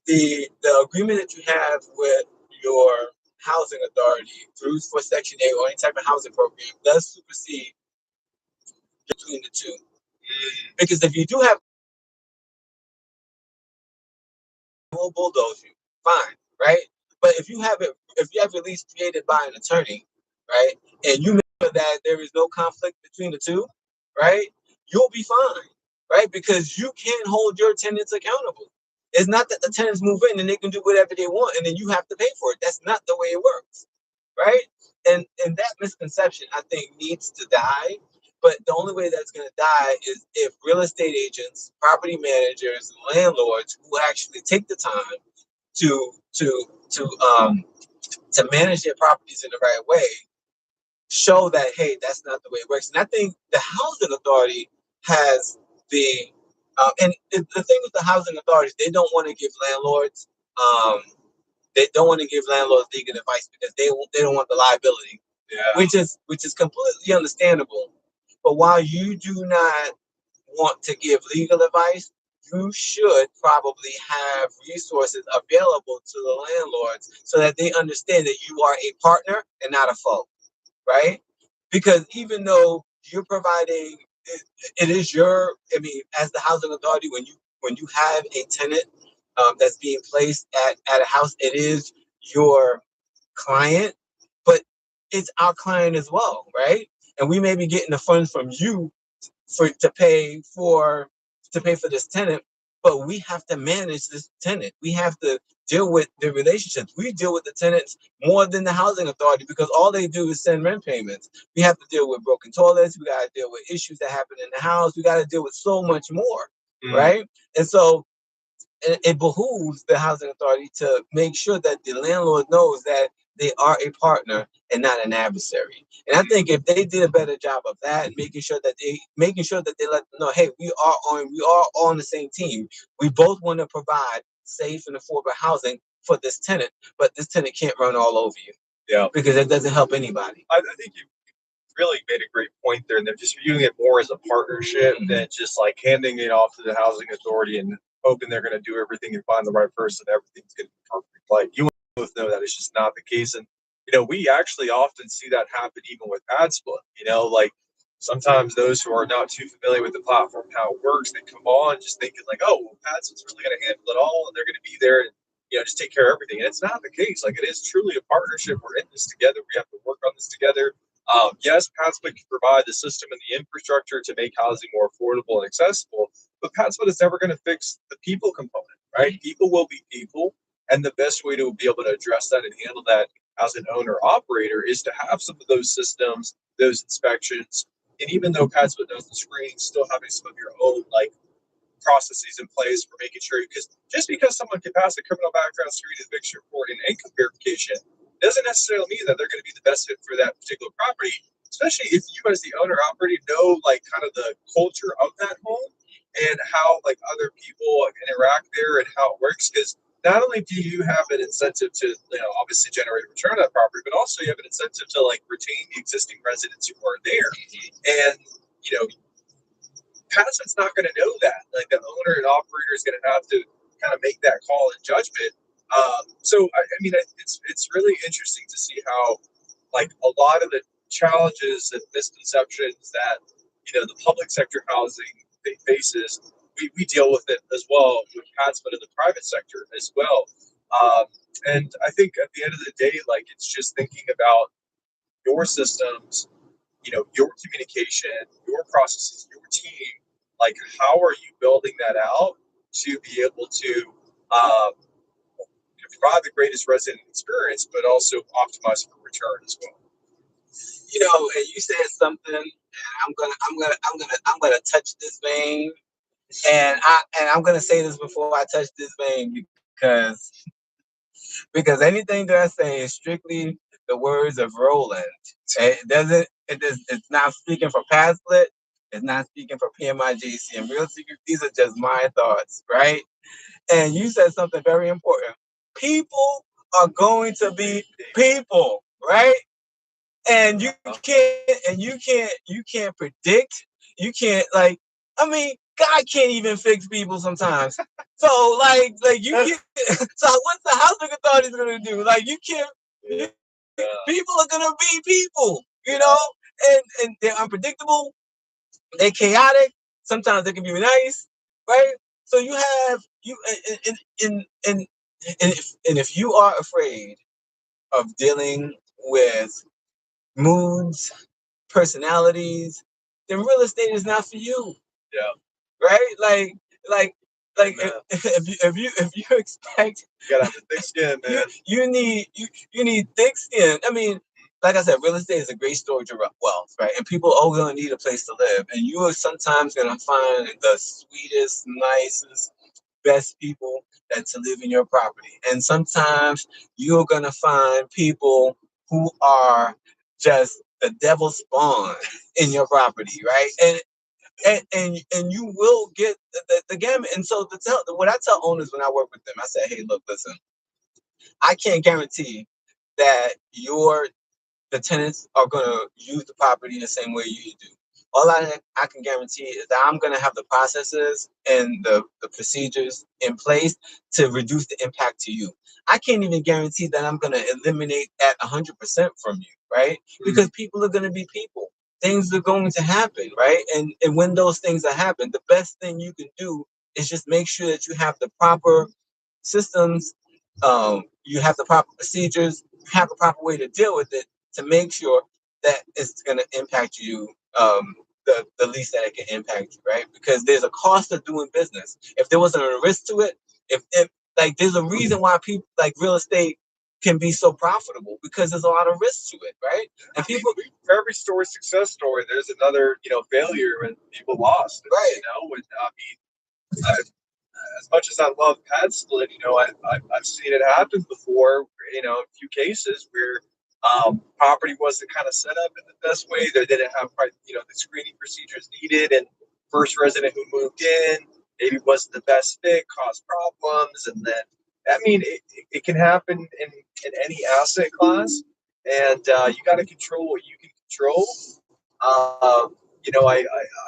the agreement that you have with your housing authority through for Section 8 or any type of housing program does supersede between the two. Because if you do have, will bulldoze you, fine, right? But if you have a lease created by an attorney, right, and you make sure that there is no conflict between the two, right, you'll be fine, right? Because you can't hold your tenants accountable. It's not that the tenants move in and they can do whatever they want and then you have to pay for it. That's not the way it works, right? And that misconception, I think, needs to die. But the only way that's going to die is if real estate agents, property managers, and landlords who actually take the time to to to um to manage their properties in the right way show that, hey, that's not the way it works. And I think the housing authority has the thing with the housing authorities, um they don't want to give landlords legal advice because they don't want the liability. Yeah. Which is completely understandable. But while you do not want to give legal advice, you should probably have resources available to the landlords so that they understand that you are a partner and not a foe, right? Because even though you're providing, it is your, I mean, as the housing authority, when you have a tenant that's being placed at a house, it is your client, but it's our client as well, right? And we may be getting the funds from you for to pay for this tenant, but we have to manage this tenant. We have to deal with the relationships. We deal with the tenants more than the housing authority because all they do is send rent payments. We have to deal with broken toilets. We got to deal with issues that happen in the house. We got to deal with so much more, right? And so it behooves the housing authority to make sure that the landlord knows that they are a partner and not an adversary. And I think if they did a better job of that, making sure that they let them know, hey, we are on the same team. We both want to provide safe and affordable housing for this tenant, but this tenant can't run all over you. Yeah, because it doesn't help anybody. I think you really made a great point there, and they're just viewing it more as a partnership than just like handing it off to the housing authority and hoping they're going to do everything and find the right person. Everything's going to be perfect. Like you both know that it's just not the case, and we actually often see that happen even with PadSplit. Like sometimes those who are not too familiar with the platform, how it works, they come on just thinking like, oh, well, PadSplit's really going to handle it all, and they're going to be there and just take care of everything. And it's not the case. Like it is truly a partnership. We're in this together. We have to work on this together. Yes, PadSplit can provide the system and the infrastructure to make housing more affordable and accessible, but PadSplit is never going to fix the people component, right? People will be people, and the best way to be able to address that and handle that as an owner operator is to have some of those systems, those inspections, and even though PadSplit does the screening, still having some of your own processes in place for making sure, because just because someone can pass a criminal background screen, eviction report, and income verification doesn't necessarily mean that they're going to be the best fit for that particular property, especially if you as the owner operator know kind of the culture of that home and how other people interact there and how it works. Because not only do you have an incentive to obviously generate a return on that property, but also you have an incentive to retain the existing residents who are there. And PadSplit's not going to know that. The owner and operator is going to have to kind of make that call and judgment. So I mean, it's really interesting to see how a lot of the challenges and misconceptions that the public sector housing faces, we deal with it as well with PadSplit in the private sector as well. And I think at the end of the day, it's just thinking about your systems, your communication, your processes, your team. How are you building that out to be able to provide the greatest resident experience, but also optimize for return as well? And you said something, and I'm gonna touch this vein. And I'm gonna say this before I touch this vein because anything that I say is strictly the words of Roland. It's not speaking for PadSplit. It's not speaking for PMIGC and Real Secret. These are just my thoughts, right? And you said something very important. People are going to be people, right? And you can't predict. You can't I mean, God can't even fix people sometimes. So like you can so what's the housing authorities gonna do? Like you can't people are gonna be people, and they're unpredictable, they're chaotic, sometimes they can be nice, right? So you have you and if you are afraid of dealing with moods, personalities, then real estate is not for you. Yeah. Right? Like if you expect you gotta have the thick skin, man. You need thick skin. I mean, like I said, real estate is a great storage of wealth, right? And people are gonna need a place to live. And you are sometimes gonna find the sweetest, nicest, best people that to live in your property. And sometimes you're gonna find people who are just the devil's spawn in your property, right? And you will get the gamut. And so what I tell owners when I work with them, I say, hey, look, listen, I can't guarantee that the tenants are going to use the property the same way you do. All I can guarantee is that I'm going to have the processes and the procedures in place to reduce the impact to you. I can't even guarantee that I'm going to eliminate that 100% from you, right? Because people are going to be people. Things are going to happen, right? And when those things are happen, the best thing you can do is just make sure that you have the proper systems, you have the proper procedures, you have the proper way to deal with it to make sure that it's going to impact you the least that it can impact you, right? Because there's a cost of doing business. If there wasn't a risk to it, if like there's a reason why people like real estate can be so profitable because there's a lot of risk to it, right? And people For every success story, there's another failure and people lost. Right. And as much as I love PadSplit, I've seen it happen before. A few cases where property wasn't kind of set up in the best way. They didn't have the screening procedures needed, and first resident who moved in maybe wasn't the best fit, caused problems, and then it can happen in any asset class, and you got to control what you can control. I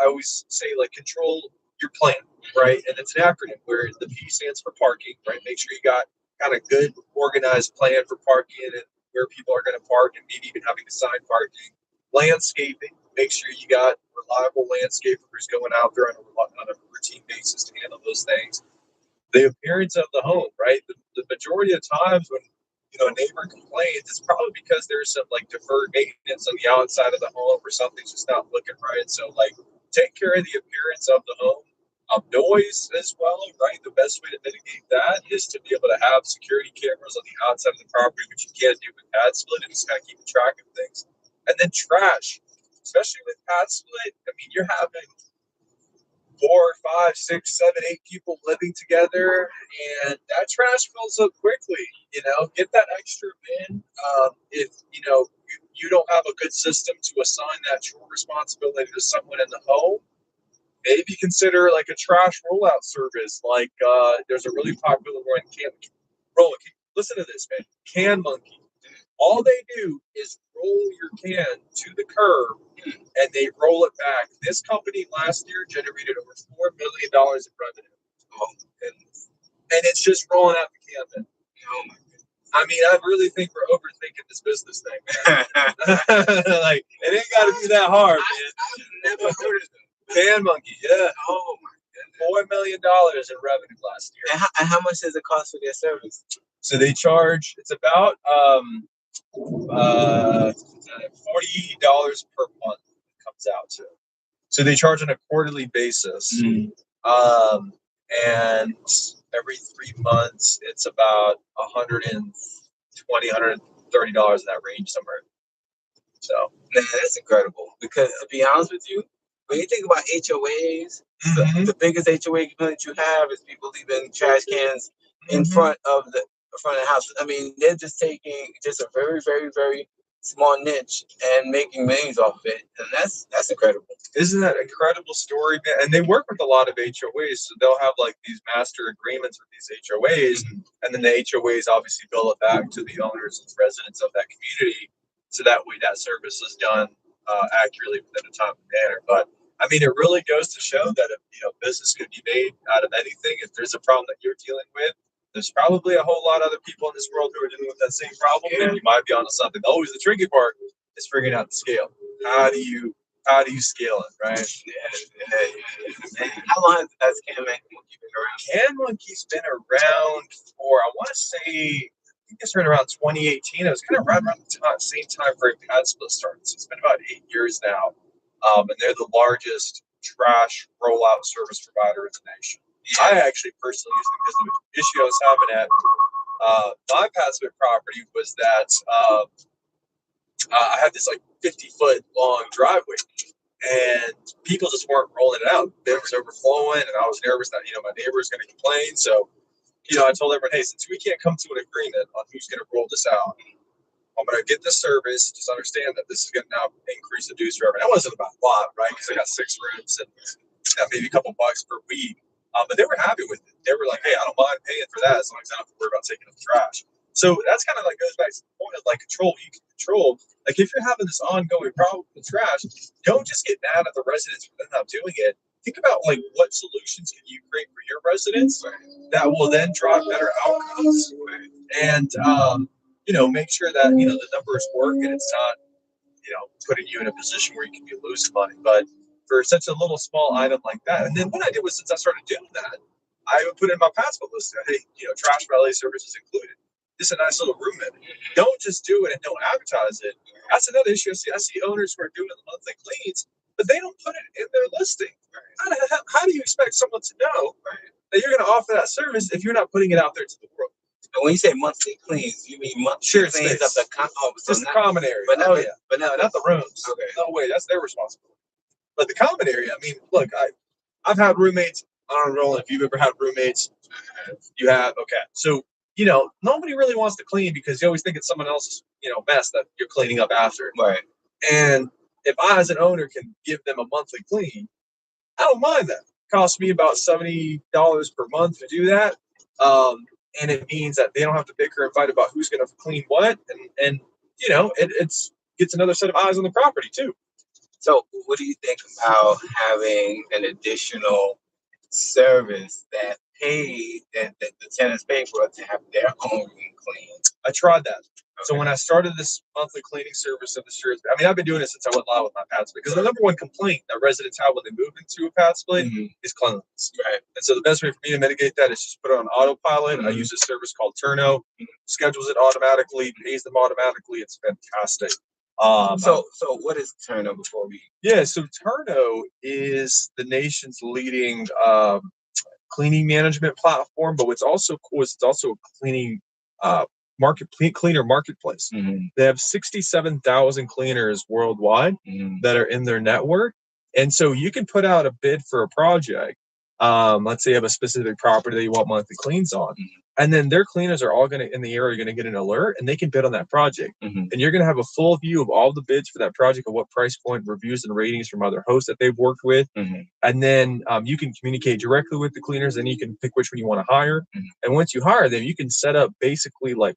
always say like control your plan, right? And it's an acronym where the P stands for parking, right? Make sure you got kind of good organized plan for parking and where people are going to park and maybe even having assigned parking. Landscaping, make sure you got reliable landscapers going out there on a routine basis to handle those things. The appearance of the home, right? The majority of times when a neighbor complains, it's probably because there's some like deferred maintenance on the outside of the home or something's just not looking right. So like take care of the appearance of the home. Noise as well, right? The best way to mitigate that is to be able to have security cameras on the outside of the property, which you can't do with PadSplit, and just kind of keep track of things. And then trash, especially with PadSplit. I mean, you're having 4, 5, 6, 7, 8 people living together, and that trash fills up quickly. Get that extra bin. If you don't have a good system to assign that chore responsibility to someone in the home, maybe consider like a trash rollout service. Like there's a really popular one. Roland, listen to this, man. Can Monkey. All they do is roll your can to the curb and they roll it back. This company last year generated over $4 million in revenue. And it's just rolling out the can bin. Oh my goodness. I mean, I really think we're overthinking this business thing, man. Like, it ain't got to be that hard, man. I've never heard of it. Can Monkey, yeah. Oh my goodness. $4 million in revenue last year. And how much does it cost for their service? So they charge, it's about $40 per month it comes out to. So they charge on a quarterly basis. And every 3 months it's about $120, $130 in that range somewhere. So man, that's incredible. Because to be honest with you, when you think about HOAs, the biggest HOA complaint you have is people leaving trash cans in front of the house. I mean, they're just taking just a very, very, very small niche and making millions off of it, and that's incredible. Isn't that an incredible story, man? And they work with a lot of HOAs, so they'll have like these master agreements with these HOAs, and then the HOAs obviously bill it back to the owners and residents of that community, so that way that service is done accurately within a timely manner. But I mean, it really goes to show that if, business could be made out of anything. If there's a problem that you're dealing with, there's probably a whole lot of other people in this world who are dealing with that same problem, and you might be onto something. Always the tricky part is figuring out the scale. How do you scale it, right? How long has Can Monkey been around? Can Monkey's been around for, I want to say, I think it's right around 2018. It was kind of right around the same time frame PadSplit started. So it's been about 8 years now, and they're the largest trash rollout service provider in the nation. I actually personally use them because the issue I was having at my PadSplit property was that I had this like 50-foot long driveway, and people just weren't rolling it out. It was overflowing, and I was nervous that my neighbor was going to complain. So I told everyone, hey, since we can't come to an agreement on who's going to roll this out, I'm going to get this service. Just understand that this is going to now increase the dues revenue. That wasn't about a lot, right? Because I got 6 rooms and maybe a couple bucks per week. But they were happy with it. They were like, hey, I don't mind paying for that as long as I don't have to worry about taking up the trash. So that's kind of like goes back to the point of like control. You can control. Like if you're having this ongoing problem with trash, don't just get mad at the residents for them not doing it. Think about like what solutions can you create for your residents that will then drive better outcomes, and make sure that the numbers work and it's not putting you in a position where you can be losing money. But for such a little small item like that, and then what I did was, since I started doing that, I would put in my PadSplit list that, hey, trash valet services included. This is a nice little room in it. Don't just do it and don't advertise it. That's another issue. I see owners who are doing the monthly cleans, but they don't put it in their listing. How do you expect someone to know that you're going to offer that service if you're not putting it out there to the world? When you say monthly cleans, you mean monthly cleans of the just the common area. But not the rooms. Okay. No way. That's their responsibility. But the common area, I mean, look, I've had roommates. I don't know, Roland, if you've ever had roommates. You have? Okay. So, nobody really wants to clean because you always think it's someone else's, mess that you're cleaning up after. Right. And if I, as an owner, can give them a monthly clean, I don't mind that. It costs me about $70 per month to do that. And it means that they don't have to bicker and fight about who's going to clean what. And it gets another set of eyes on the property, too. So what do you think about having an additional service that the tenants pay for to have their own room cleaned? I tried that. Okay. So when I started this monthly cleaning service of the shirts, I mean, I've been doing it since I went live with my PadSplit, because the number one complaint that residents have when they move into a PadSplit is cleanliness. Right. And so the best way for me to mitigate that is just put it on autopilot. I use a service called Turno, schedules it automatically, pays them automatically. It's fantastic. So what is Turno before we? Yeah, so Turno is the nation's leading cleaning management platform, but what's also cool is it's also a cleaning cleaner marketplace. They have 67,000 cleaners worldwide that are in their network, and so you can put out a bid for a project. Let's say you have a specific property that you want monthly cleans on, and then their cleaners are all in the area going to get an alert, and they can bid on that project. And you're going to have a full view of all the bids for that project, of what price point, reviews and ratings from other hosts that they've worked with. And then you can communicate directly with the cleaners, and you can pick which one you want to hire. And once you hire them, you can set up basically like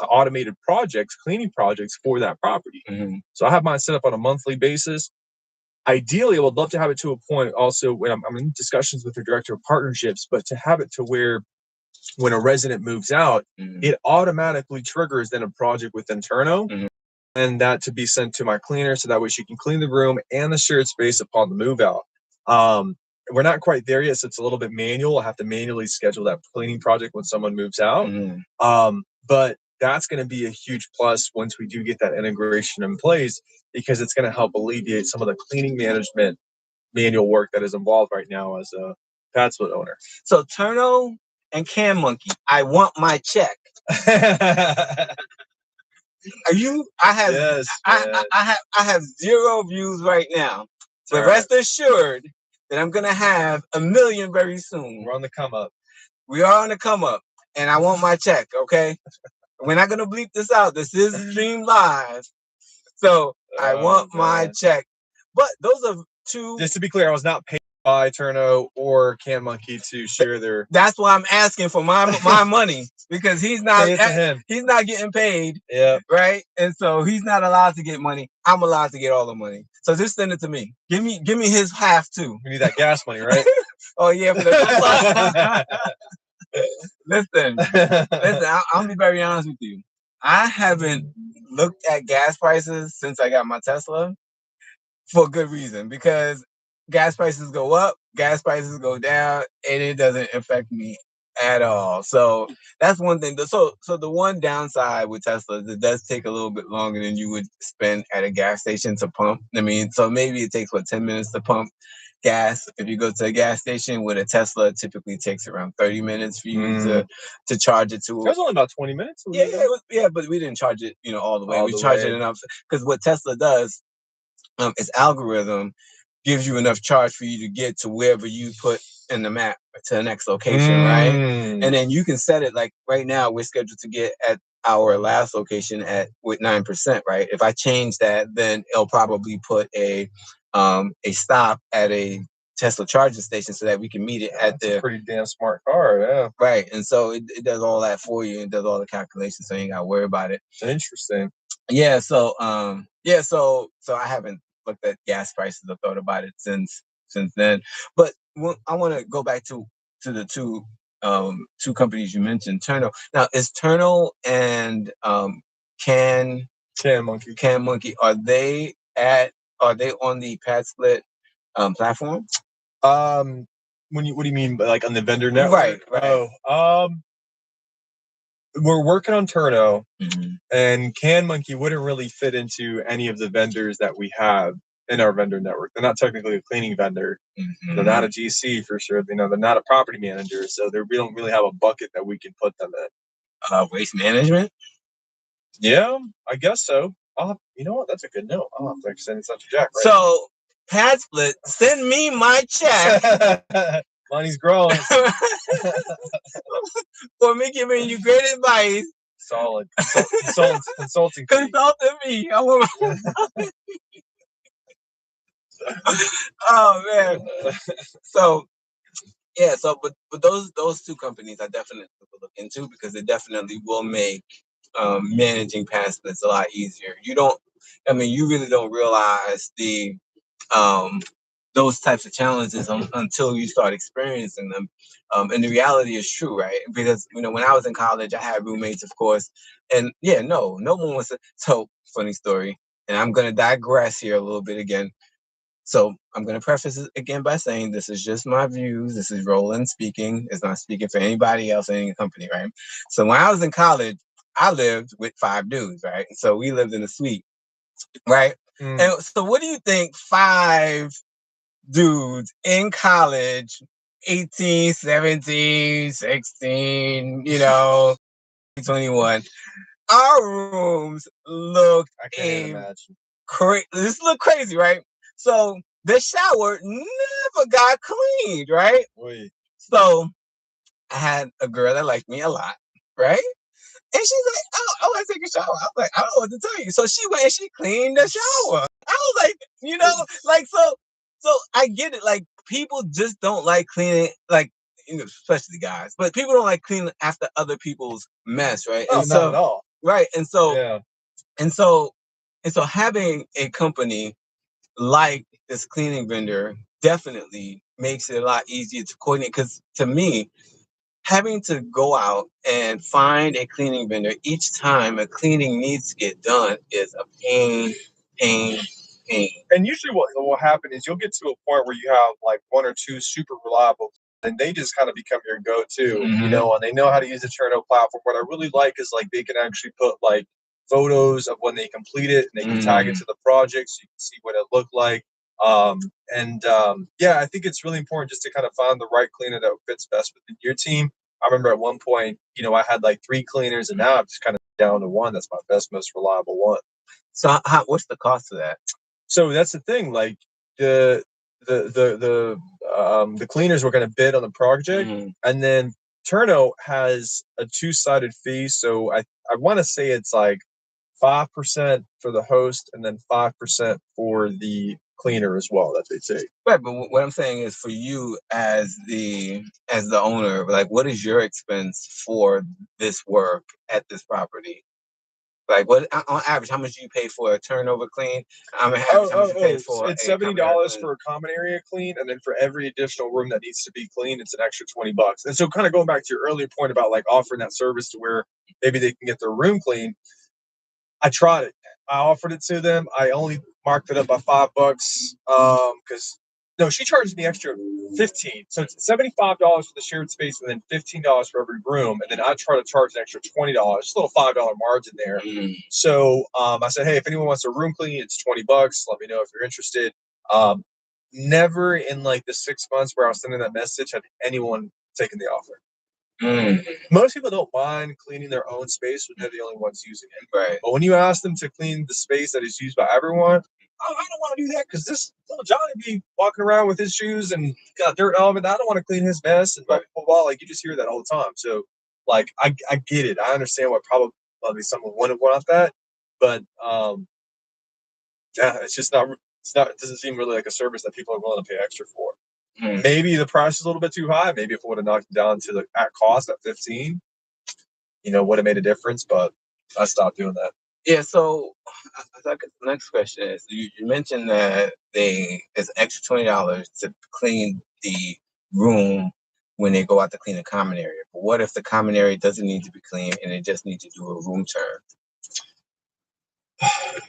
automated projects, cleaning projects for that property. So I have mine set up on a monthly basis. Ideally, I would love to have it to a point also when I'm in discussions with the director of partnerships, but to have it to where when a resident moves out, it automatically triggers then a project within Turno, and that to be sent to my cleaner, so that way she can clean the room and the shared space upon the move out. We're not quite there yet, so it's a little bit manual. I have to manually schedule that cleaning project when someone moves out. But that's going to be a huge plus once we do get that integration in place, because it's going to help alleviate some of the cleaning management manual work that is involved right now as a PadSplit owner. So Turno and Can Monkey, I want my check. Are you? I have 0 views right now. But rest assured that I'm gonna have 1 million very soon. We're on the come up. We are on the come up, and I want my check. Okay, we're not gonna bleep this out. This is streamed live, so I want my check. But those are two. Just to be clear, I was not paid by Turno or Can Monkey to share their. That's why I'm asking for my money, because he's not getting paid. Yeah. Right. And so he's not allowed to get money. I'm allowed to get all the money. So just send it to me. Give me his half too. We need that gas money, right? Oh yeah. Listen. I'll be very honest with you. I haven't looked at gas prices since I got my Tesla, for good reason, because gas prices go up, gas prices go down, and it doesn't affect me at all. So that's one thing. So the one downside with Tesla is it does take a little bit longer than you would spend at a gas station to pump. I mean, so maybe it takes 10 minutes to pump gas. If you go to a gas station with a Tesla, it typically takes around 30 minutes for you to charge it to. It was only about 20 minutes. Yeah, but we didn't charge it, all the way. We charged it enough, because what Tesla does, its algorithm gives you enough charge for you to get to wherever you put in the map to the next location, right? And then you can set it, like right now we're scheduled to get at our last location with 9%, right? If I change that, then it'll probably put a stop at a Tesla charging station so that we can meet it at the. A pretty damn smart car, yeah. Right, and so it does all that for you. It does all the calculations, so you ain't gotta worry about it. Interesting. Yeah, so I haven't looked at gas prices or thought about it since then. But I want to go back to the two companies you mentioned. Turno. Now, is Turno and Can Monkey, are they on the PadSplit platform? What do you mean, like on the vendor network? Right. Oh, we're working on Turno, and Can Monkey wouldn't really fit into any of the vendors that we have in our vendor network. They're not technically a cleaning vendor. They're not a GC for sure. They're not a property manager, so we don't really have a bucket that we can put them in. Waste management? Yeah, I guess so. You know what? That's a good note. I'll have to send it to Jack. Right? So, PadSplit, send me my check. Money's growing. For me giving you great advice. Solid. Consulting me. I want Oh man. But those two companies I definitely will look into, because it definitely will make managing PadSplits a lot easier. You really don't realize those types of challenges until you start experiencing them. And the reality is true, right? Because, when I was in college, I had roommates, of course. And no one was. So, funny story. And I'm going to digress here a little bit again. So I'm going to preface it again by saying this is just my views. This is Roland speaking. It's not speaking for anybody else in any company, right? So when I was in college, I lived with 5 dudes, right? So we lived in a suite, right? And so what do you think 5 dudes in college, 18, 17, 16, 21, our rooms look this look crazy, right? So the shower never got cleaned, right? Oy. So I had a girl that liked me a lot, right? And she's like, "Oh, I want to take a shower." I was like, "I don't know what to tell you." So she went and she cleaned the shower. I was like, so I get it. Like, people just don't like cleaning, like, especially guys, but people don't like cleaning after other people's mess, right? Oh, not at all. Right, and so yeah. And so having a company like this cleaning vendor definitely makes it a lot easier to coordinate. Because to me, having to go out and find a cleaning vendor each time a cleaning needs to get done is a pain. And usually what will happen is you'll get to a point where you have like 1 or 2 super reliable, and they just kind of become your go-to, and they know how to use the Turno platform. What I really like is, like, they can actually put like photos of when they complete it, and they can tag it to the project so you can see what it looked like. I think it's really important just to kind of find the right cleaner that fits best within your team. I remember at one point, I had like 3 cleaners, and now I'm just kind of down to 1 that's my best, most reliable one. So what's the cost of that? So that's the thing. Like, the cleaners were going to bid on the project, and then Turno has a 2-sided fee. So I want to say it's like 5% for the host and then 5% for the cleaner as well that they take. Right, but what I'm saying is for you as the owner, like what is your expense for this work at this property? Like what on average, how much do you pay for a turnover clean? How much you pay for it's $70 for a common area clean, and then for every additional room that needs to be cleaned, it's an extra $20. And so, kind of going back to your earlier point about like offering that service to where maybe they can get their room clean, I tried it. I offered it to them. I only marked it up by $5 because no, she charged me extra 15. So it's $75 for the shared space and then $15 for every room. And then I try to charge an extra $20, just a little $5 margin there. So I said, hey, if anyone wants a room clean, it's $20. Let me know if you're interested. Never in like the 6 months where I was sending that message had anyone taken the offer. Most people don't mind cleaning their own space when they're the only ones using it. Right. But when you ask them to clean the space that is used by everyone, I don't want to do that because this little Johnny be walking around with his shoes and got dirt on him, and I don't want to clean his mess and blah, blah, blah. Like, you just hear that all the time. So, like, I get it. I understand why probably someone wouldn't want that. But, yeah, it's just not, it doesn't seem really like a service that people are willing to pay extra for. Maybe the price is a little bit too high. Maybe if it would have knocked it down to the at cost at 15, would have made a difference. But I stopped doing that. Yeah. So, the next question is: you mentioned that it's extra $20 to clean the room when they go out to clean the common area. But what if the common area doesn't need to be cleaned and they just need to do a room turn?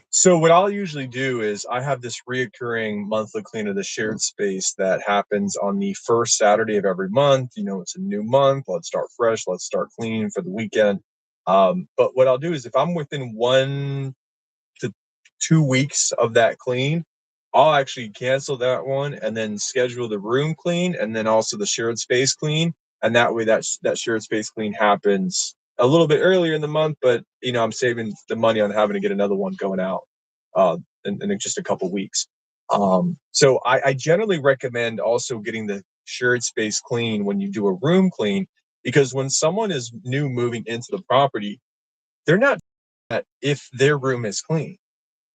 So what I'll usually do is I have this reoccurring monthly clean of the shared space that happens on the first Saturday of every month. It's a new month. Let's start fresh. Let's start clean for the weekend. But what I'll do is if I'm within 1 to 2 weeks of that clean, I'll actually cancel that one and then schedule the room clean and then also the shared space clean. And that way that shared space clean happens a little bit earlier in the month, but I'm saving the money on having to get another one going out in just a couple weeks. So I generally recommend also getting the shared space clean when you do a room clean, because when someone is new moving into the property, they're not if their room is clean.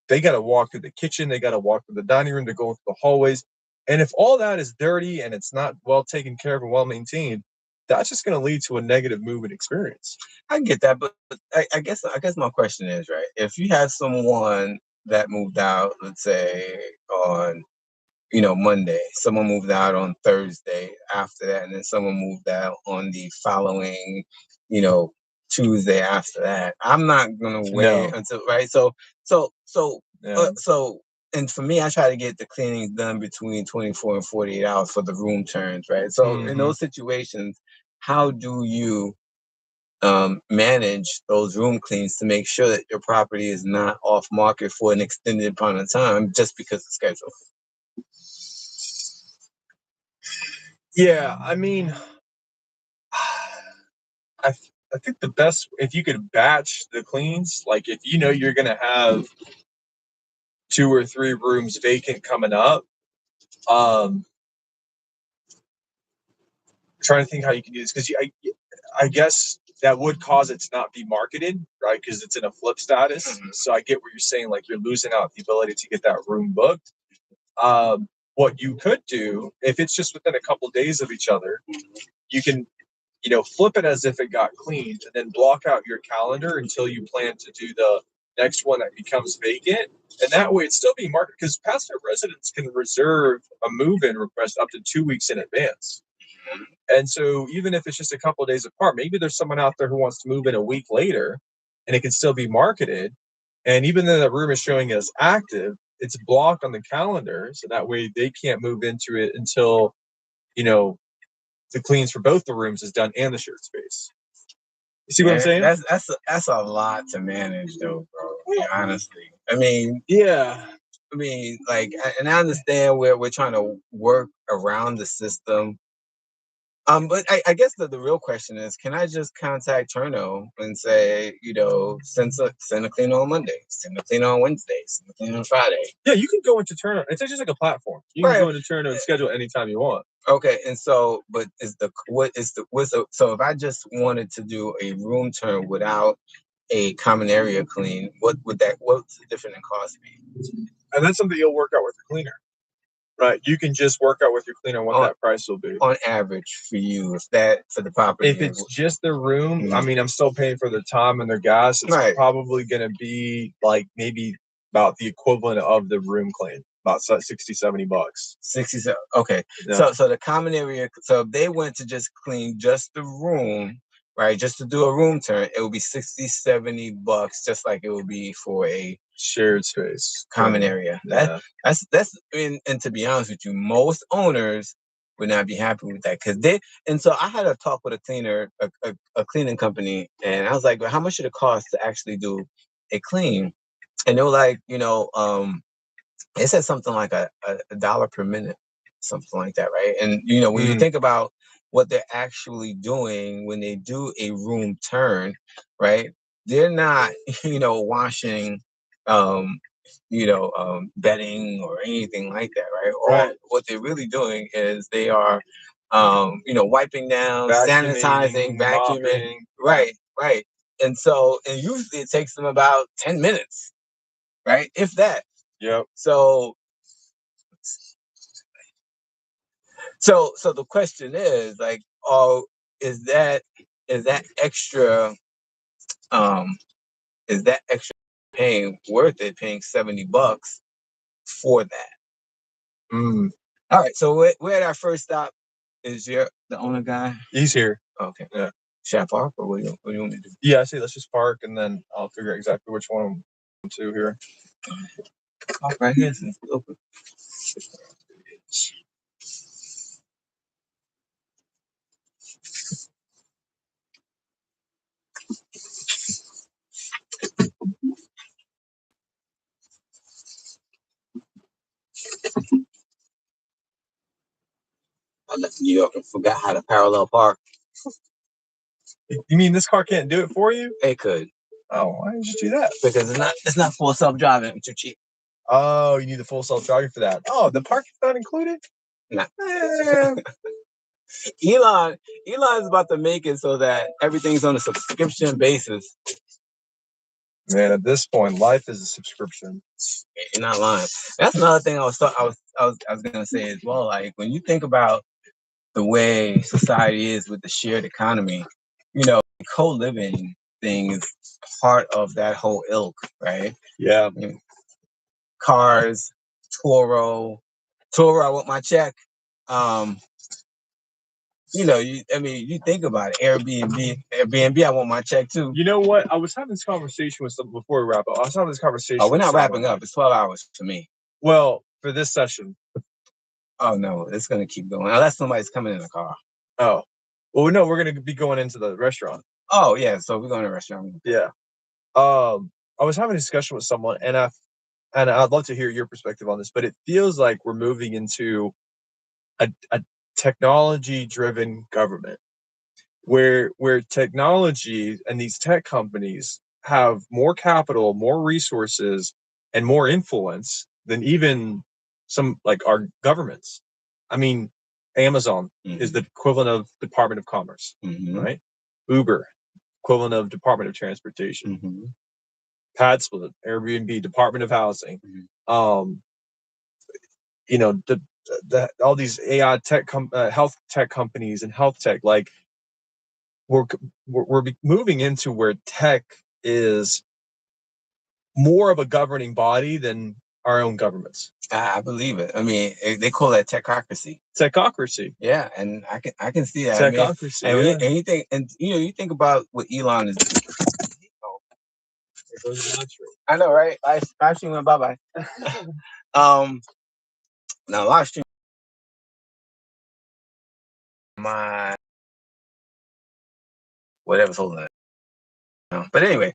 They got to walk through the kitchen, they got to walk through the dining room, they're going through the hallways. And if all that is dirty and it's not well taken care of and well maintained, that's just going to lead to a negative movement experience. I get that, but I guess my question is, right, if you have someone that moved out, let's say on Monday, someone moved out on Thursday after that, and then someone moved out on the following Tuesday after that, I'm not gonna wait until, right? So and for me, I try to get the cleanings done between 24 and 48 hours for the room turns, right? So in those situations, how do you manage those room cleans to make sure that your property is not off market for an extended amount of time just because of schedule? Yeah, I mean, I think the best, if you could batch the cleans, like if you're going to have 2 or 3 rooms vacant coming up, trying to think how you can do this, because I guess that would cause it to not be marketed, right? Because it's in a flip status. So I get what you're saying, like you're losing out the ability to get that room booked. What you could do, if it's just within a couple of days of each other, you can flip it as if it got cleaned and then block out your calendar until you plan to do the next one that becomes vacant. And that way it's still being marketed, because passive residents can reserve a move-in request up to 2 weeks in advance. And so even if it's just a couple of days apart, maybe there's someone out there who wants to move in a week later and it can still be marketed. And even though the room is showing as active, it's blocked on the calendar. So that way they can't move into it until, the cleans for both the rooms is done and the shared space. You see what I'm saying? That's a lot to manage, though, bro. Honestly, I mean, yeah. I mean, like, and I understand where we're trying to work around the system, But I guess the real question is, can I just contact Turno and say, send a cleaner on Monday, send a cleaner on Wednesday, send a cleaner on Friday? Yeah, you can go into Turno. It's just like a platform. You can go into Turno and schedule anytime you want. Okay, and so, but so if I just wanted to do a room turn without a common area clean, what's the difference in cost be? And that's something you'll work out with your cleaner. Right, you can just work out with your cleaner what that price will be. On average for you, for the property. If it's just the room, I mean, I'm still paying for their time and their gas. It's probably going to be like maybe about the equivalent of the room clean, about $60-$70. 67. Okay. Yeah. So the common area. So if they went to just clean just the room, right, just to do a room turn, it would be $60-$70, just like it would be for a shared space common area. Yeah. That's and to be honest with you, most owners would not be happy with that, and so I had a talk with a cleaner, a cleaning company, and I was like, well, how much should it cost to actually do a clean? And they were like, it said something like a dollar per minute, something like that, right? And when you think about what they're actually doing when they do a room turn, right? They're not, washing, bedding or anything like that, right? Or what they're really doing is they are, wiping down, sanitizing, vacuuming, right. And usually it takes them about 10 minutes, right? If that. Yep. So the question is like, is that extra paying worth it, paying $70 for that? All right, so we're at our first stop. Is the owner guy? He's here. Okay. Yeah. Should I park, or what do you want me to do? Yeah, I say let's just park, and then I'll figure out exactly which one I'm to here. Park right here since it's open. I left New York and forgot how to parallel park. You mean this car can't do it for you? It could. Oh, why did you do that? Because it's not full self-driving. It's too cheap. Oh, you need the full self-driving for that. Oh, the parking's not included? No. Elon is about to make it so that everything's on a subscription basis. Man, at this point, life is a subscription. You're not lying. That's another thing I was gonna say as well. Like, when you think about the way society is with the shared economy, co-living thing is part of that whole ilk, right? Yeah. Cars, Toro, I want my check. You think about it. Airbnb, I want my check too. You know what? I was having this conversation with someone before we wrap up. I was having this conversation. Oh, we're not wrapping up. It's 12 hours for me. Well, for this session. Oh no, it's gonna keep going unless somebody's coming in the car. Oh, well, no, we're gonna be going into the restaurant. Oh yeah, so we're going to the restaurant. Yeah. I was having a discussion with someone, and I'd love to hear your perspective on this, but it feels like we're moving into a technology-driven government, where technology and these tech companies have more capital, more resources, and more influence than even some like our governments. I mean, Amazon is the equivalent of Department of Commerce, right? Uber, equivalent of Department of Transportation. PadSplit, Airbnb, Department of Housing. All these AI tech, health tech companies and health tech, like we're moving into where tech is more of a governing body than our own governments. I believe it. I mean, they call that techocracy. Techocracy. Yeah, and I can see that. Techocracy. You think about what Elon is doing. I know, right? Live stream went bye-bye. Now live stream my whatever's holding it. But anyway,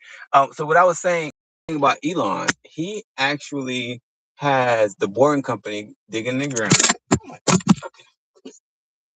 so what I was saying about Elon, he actually has the Boring Company digging the ground.